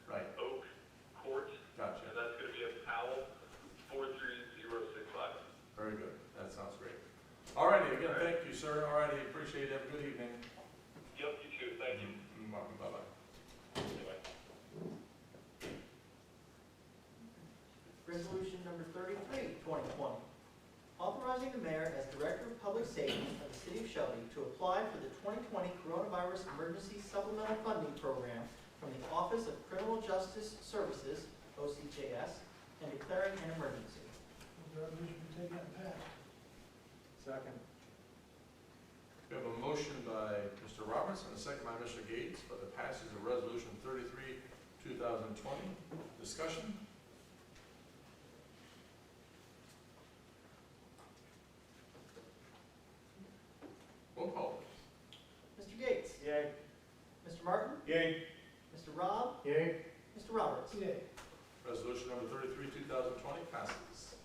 Right. Oak Court. sir. All righty, appreciate it. Have a good evening. Yep, you too, thank you. Bye-bye. Anyway. Resolution number 33, 2020. Authorizing the mayor as Director of Public Safety of the City of Shelby to apply for the 2020 Coronavirus Emergency Supplemental Funding Program from the Office of Criminal Justice Services, OCJS, and declaring an emergency. The resolution be taken and passed. Second. We have a motion by Mr. Roberts and a second by Mr. Gates for the passage of Resolution 33, 2020. Discussion? Roll call, please. Mr. Gates? Yay. Mr. Martin? Yay. Mr. Rob? Yay. Mr. Roberts? Yay. Resolution number 33, 2020 passes.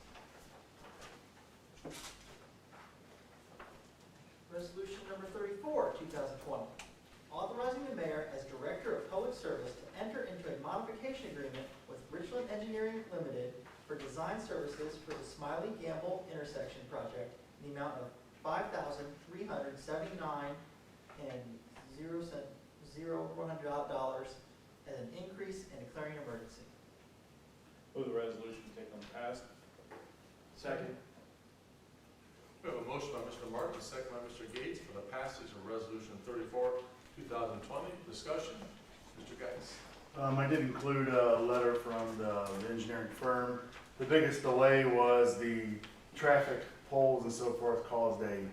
Resolution number 34, 2020. Authorizing the mayor as Director of Public Service to enter into a modification agreement with Richland Engineering Limited for design services for the Smiley Gamble intersection project in the amount of $5,379 and $0.100 as an increase and declaring an emergency. Move the resolution taken and passed. Second. We have a motion by Mr. Martin, a second by Mr. Gates for the passage of Resolution 34, 2020. Discussion? Mr. Geis. I did include a letter from the engineering firm. The biggest delay was the traffic poles and so forth caused a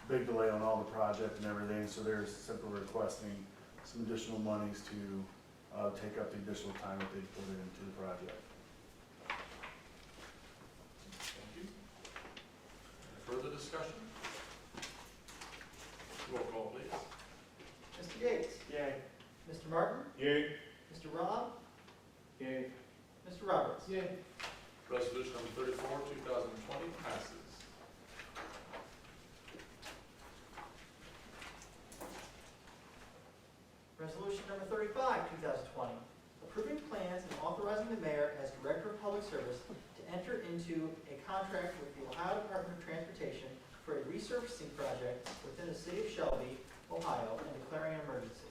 big delay on all the project and everything, so they're simply requesting some additional monies to take up the additional time that they put into the project. Thank you. Further discussion? Roll call, please. Mr. Gates? Yay. Mr. Martin? Yay. Mr. Rob? Yay. Mr. Roberts? Yay. Resolution number 34, 2020 passes. Resolution number 35, 2020, approving plans and authorizing the mayor as Director of Public Service to enter into a contract with the Ohio Department of Transportation for a resurfacing project within the city of Shelby, Ohio, and declaring an emergency.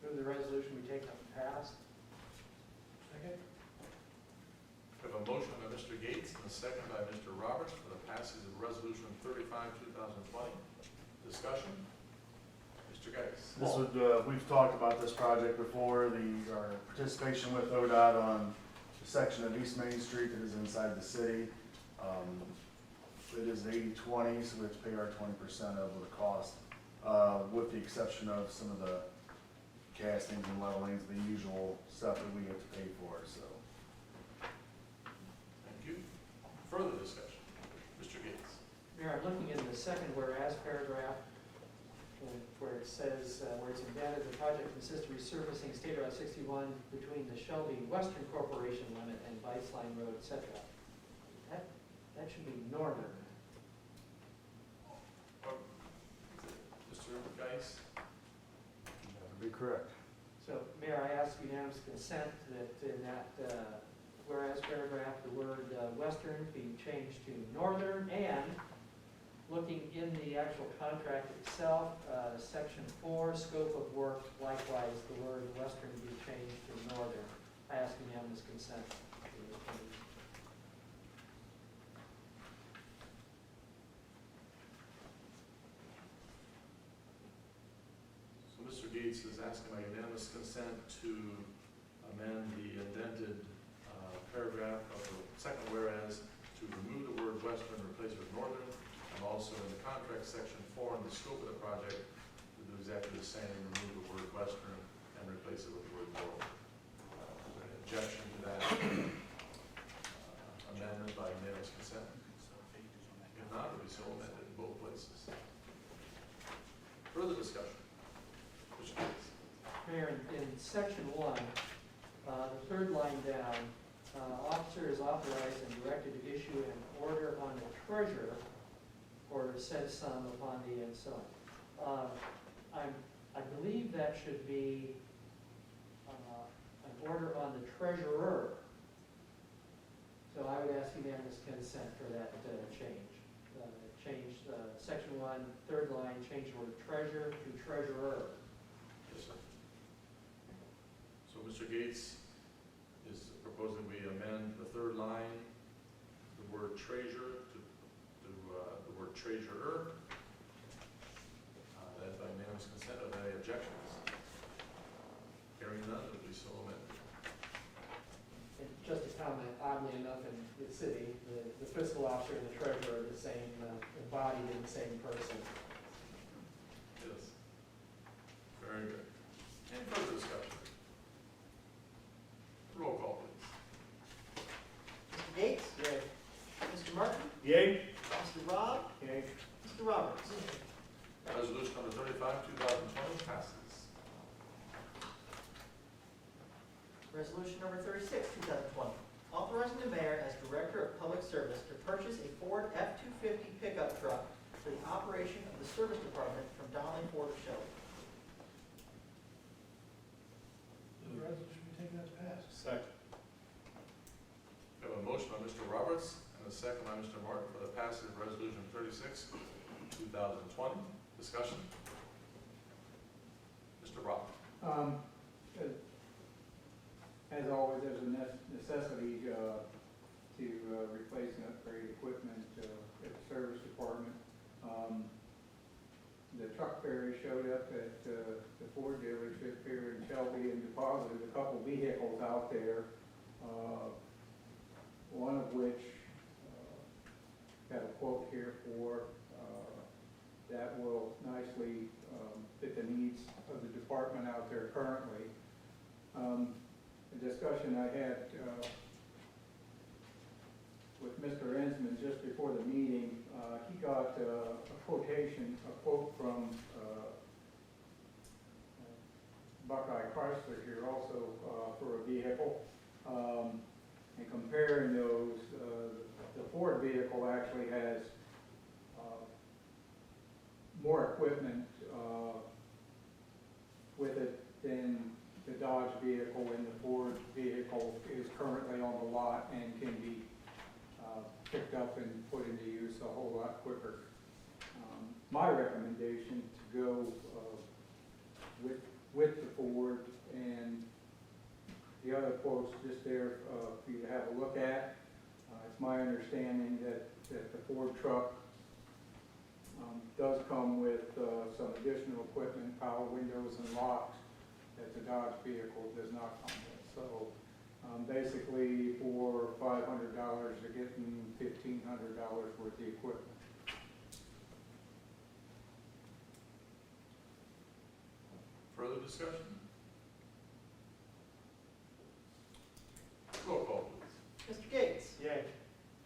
Move the resolution be taken up and passed. Second. We have a motion by Mr. Gates and a second by Mr. Roberts for the passage of Resolution 35, 2020. Discussion? Mr. Geis. This would, we've talked about this project before, our participation with ODOT on the section of East Main Street that is inside the city. It is 80/20, so we have to pay our 20% of the cost, with the exception of some of the castings and levelings, the usual stuff that we have to pay for, so. Thank you. Further discussion? Mr. Gates. Mayor, I'm looking in the second whereas paragraph, where it says, where it's embedded, the project consists of resurfacing State Route 61 between the Shelby Western Corporation limit and Viceline Road, etc. That should be northern. Mr. Geis. That would be correct. So, Mayor, I ask unanimous consent that in that whereas paragraph, the word western be changed to northern, and looking in the actual contract itself, section 4, scope of work, likewise, the word western be changed to northern. I ask unanimous consent to this change. So Mr. Gates is asking my unanimous consent to amend the indented paragraph of the second whereas to remove the word western and replace it with northern, and also in the contract section 4 in the scope of the project to do exactly the same, remove the word western and replace it with the word northern. Is there any objection to that amendment by unanimous consent? If not, it will be so amended in both places. Further discussion? Mr. Gates. Mayor, in section 1, the third line down, officer is authorized and directed to issue an order on the treasurer or said sum upon the and so on. I believe that should be an order on the treasurer. So I would ask unanimous consent for that change. change, section 1, third line, change the word treasurer to treasurer. Yes, sir. So Mr. Gates is proposing we amend the third line, the word treasurer to the word treasurer. That is by unanimous consent. Are there any objections? Hearing none, it will be so amended. And just a comment, oddly enough, in the city, the fiscal officer and the treasurer are the same, embodied in the same person. Yes. Very good. Any further discussion? Roll call, please. Mr. Gates? Yay. Mr. Martin? Yay? Mr. Rob? Yay. Mr. Roberts? Resolution number 35, 2020 passes. Resolution number 36, 2020, authorizing the mayor as Director of Public Service to purchase a Ford F-250 pickup truck for the operation of the service department from Donnelly Ford of Shelby. The resolution be taken as passed. Second. We have a motion by Mr. Roberts and a second by Mr. Martin for the passage of Resolution 36, 2020. Discussion? Mr. Rob? As always, there's a necessity to replace and upgrade equipment at the service department. The truck ferry showed up at the Ford dealership here in Shelby and deposited a couple vehicles out there, one of which got a quote here for that will nicely fit the needs of the department out there currently. The discussion I had with Mr. Ensman just before the meeting, he got a quote from Buckeye Chrysler here also for a vehicle. And comparing those, the Ford vehicle actually has more equipment with it than the Dodge vehicle, and the Ford vehicle is currently on the lot and can be picked up and put into use a whole lot quicker. My recommendation to go with the Ford, and the other quotes just there for you to have a look at. It's my understanding that the Ford truck does come with some additional equipment, power windows and locks, that the Dodge vehicle does not come with. So basically for $500, you're getting $1,500 worth of equipment. Further discussion? Roll call, please. Mr. Gates? Yay.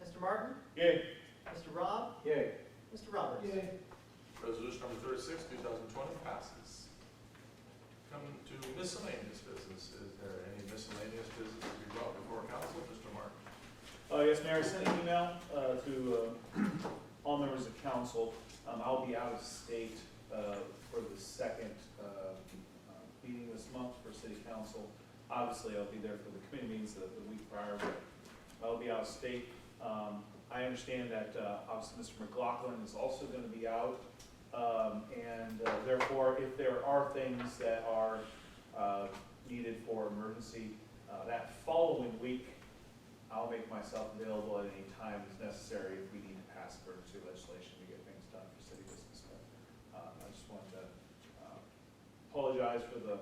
Mr. Martin? Yay? Mr. Rob? Yay. Mr. Roberts? Yay. Resolution number 36, 2020 passes. Coming to miscellaneous business. Is there any miscellaneous business to be brought before council? Mr. Martin? Yes, Mayor, I sent an email to all members of council. I'll be out of state for the second meeting this month for city council. Obviously, I'll be there for the committee meetings the week prior, but I'll be out of state. I understand that obviously Mr. McLaughlin is also going to be out. And therefore, if there are things that are needed for emergency, that following week, I'll make myself available at any time as necessary if we need to pass emergency legislation to get things done for city business. But I just wanted to apologize for the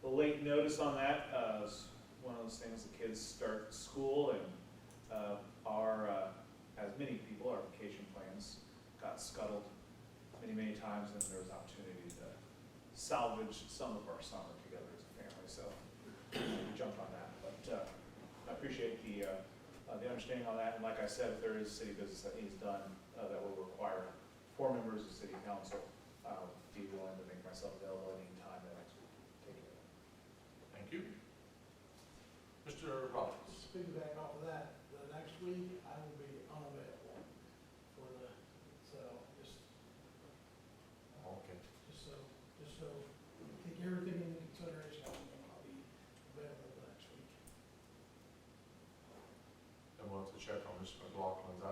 late notice on that. It's one of those things, the kids start school and as many people, our vacation plans got scuttled many times, and there was opportunity to salvage some of our summer together as a family, so we jumped on that. But I appreciate the understanding on that, and like I said, if there is city business that needs done that will require 4 members of city council, I'll be willing to make myself available at any time the next week. Take care. Thank you. Mr. Roberts? Just piggyback off of that, the next week, I will be unavailable for so Okay. just so, take everything into consideration, I'll be available the next week. And we'll have to check on Mr. McLaughlin's.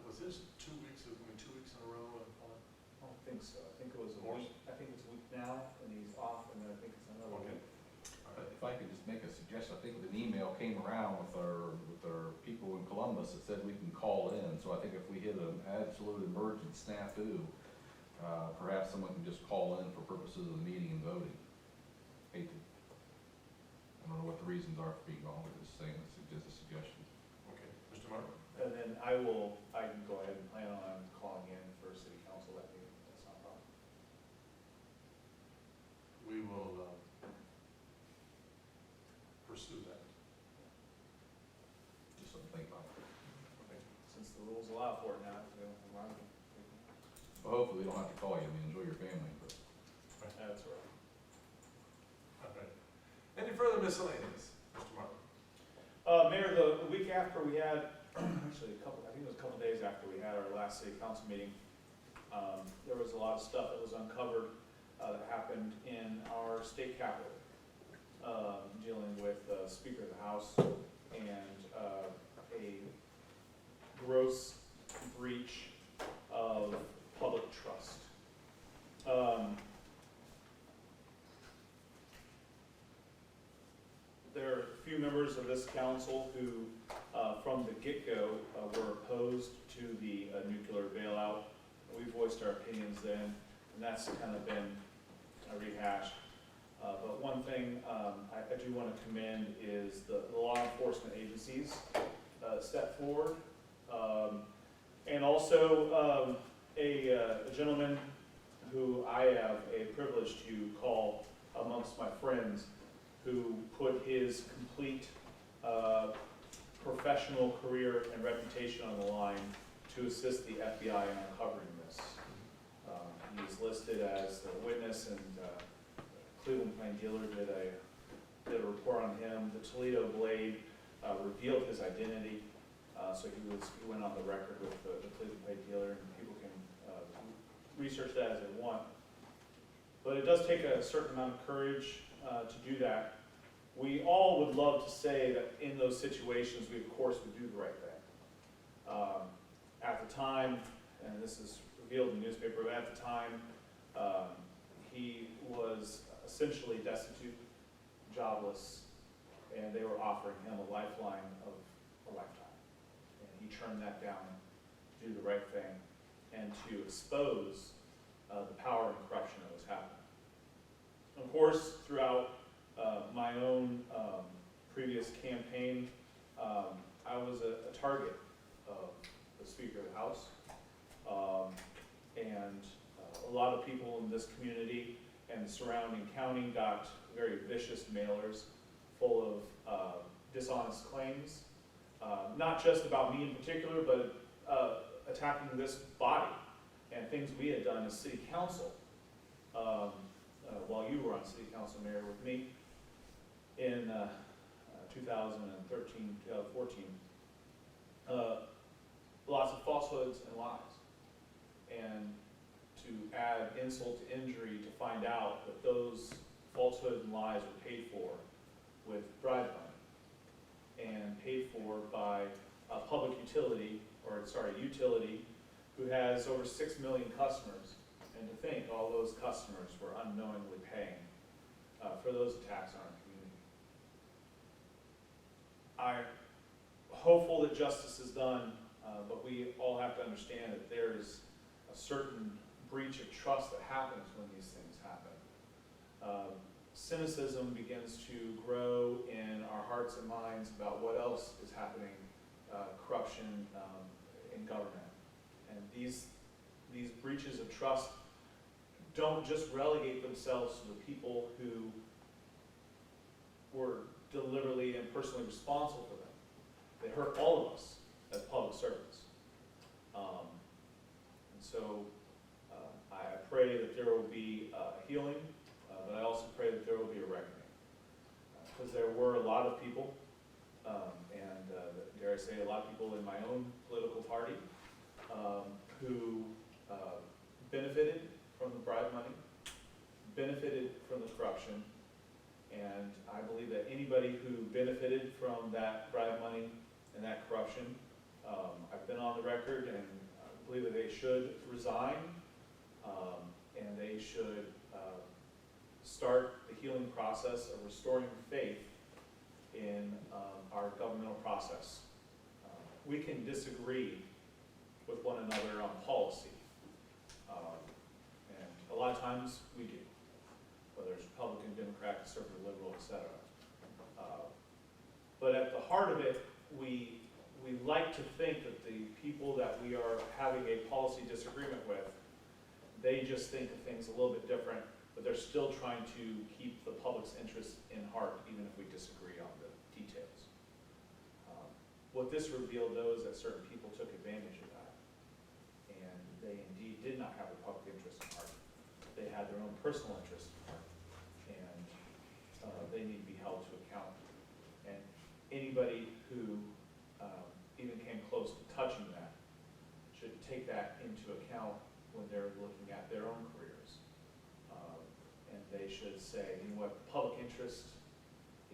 Was this 2 weeks, 2 weeks so. I think it was a week, I think it's a week now, and he's off, and then I think it's another Okay. week. If I could just make a suggestion, I think an email came around with our people in Columbus that said we can call in, so I think if we hit an absolute emergent snafu, perhaps someone can just call in for purposes of the meeting and voting. Hate to, I don't know what the reasons are for being gone, but just saying, just a suggestion. Okay, Mr. Martin? And then I can go ahead and plan on calling in for city council that meeting, that's not a problem. We will pursue that. Just something to think about. Since the rules allow for it now, we don't have one. Well, hopefully we don't have to call you, I mean, enjoy your family, but. That's all right. All right. Any further miscellaneous, Mr. Martin? Mayor, the week after we had, actually I think it was a couple days after we had our last city council meeting, there was a lot of stuff that was uncovered that happened in our state capitol, dealing with Speaker of the House and a gross breach of public trust. There are a few members of this council who, from the get-go, were opposed to the nuclear bailout. We voiced our opinions then, and that's kind of been rehashed. But one thing I do want to commend is the law enforcement agencies stepped forward. And also a gentleman who I have a privilege to call amongst my friends, who put his complete professional career and reputation on the line to assist the FBI in uncovering this. He's listed as the witness, and Cleveland Plain Dealer did a report on him. The Toledo Blade revealed his identity, so he went on the record with the Cleveland Plain Dealer, and people can research that as they want. But it does take a certain amount of courage to do that. We all would love to say that in those situations, we of course would do the right thing. At the time, and this is revealed in the newspaper, but at the time, he was essentially destitute, jobless, and they were offering him a lifeline of a lifetime. And he turned that down to do the right thing and to expose the power and corruption that was happening. Of course, throughout my own previous campaign, I was a target of the Speaker of the House. And a lot of people in this community and the surrounding county got very vicious mailers full of dishonest claims, not just about me in particular, but attacking this body and things we had done as city council while you were on city council, Mayor, with me in 2013, 2014. Lots of falsehoods and lies. And to add insult to injury, to find out that those falsehoods and lies were paid for with bribe money and paid for by a public utility, utility who has over 6 million customers, and to think all those customers were unknowingly paying for those attacks on our community. I'm hopeful that justice is done, but we all have to understand that there is a certain breach of trust that happens when these things happen. Cynicism begins to grow in our hearts and minds about what else is happening, corruption in government. And these breaches of trust don't just relegate themselves to the people who were deliberately and personally responsible for them. They hurt all of us as public servants. And so I pray that there will be healing, but I also pray that there will be a reckoning. Because there were a lot of people, and dare I say, a lot of people in my own political party who benefited from the bribe money, benefited from the corruption, and I believe that anybody who benefited from that bribe money and that corruption, I've been on the record and I believe that they should resign. and they should start the healing process of restoring faith in our governmental process. We can disagree with one another on policy, and a lot of times we do, whether it's Republican, Democrat, conservative, liberal, etc. But at the heart of it, we like to think that the people that we are having a policy disagreement with, they just think of things a little bit different, but they're still trying to keep the public's interest in heart, even if we disagree on the details. What this revealed, though, is that certain people took advantage of that, and they indeed did not have the public interest in heart. They had their own personal interest in heart, and they need to be held to account. And anybody who even came close to touching that should take that into account when they're looking at their own careers. And they should say, you know what, public interest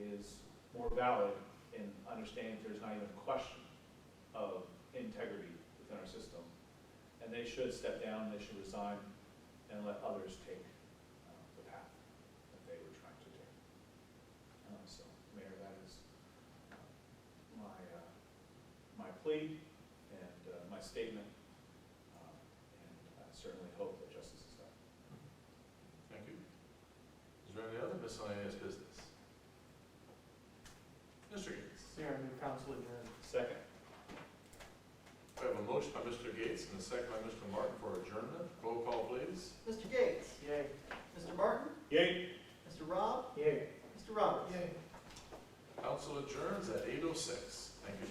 is more valid in understanding there's not even a question of integrity within our system. And they should step down, they should resign, and let others take the path that they were trying to take. So, Mayor, that is my plea and my statement, and I certainly hope that justice is done. Thank you. Is there any other miscellaneous business? Mr. Gates. Mayor, I move council adjourn. Second. We have a motion by Mr. Gates and a second by Mr. Martin for adjournment. Roll call, please. Mr. Gates? Yay. Mr. Martin? Yay. Mr. Rob? Yay. Mr. Roberts? Yay. Council adjourns at 8:06. Thank you,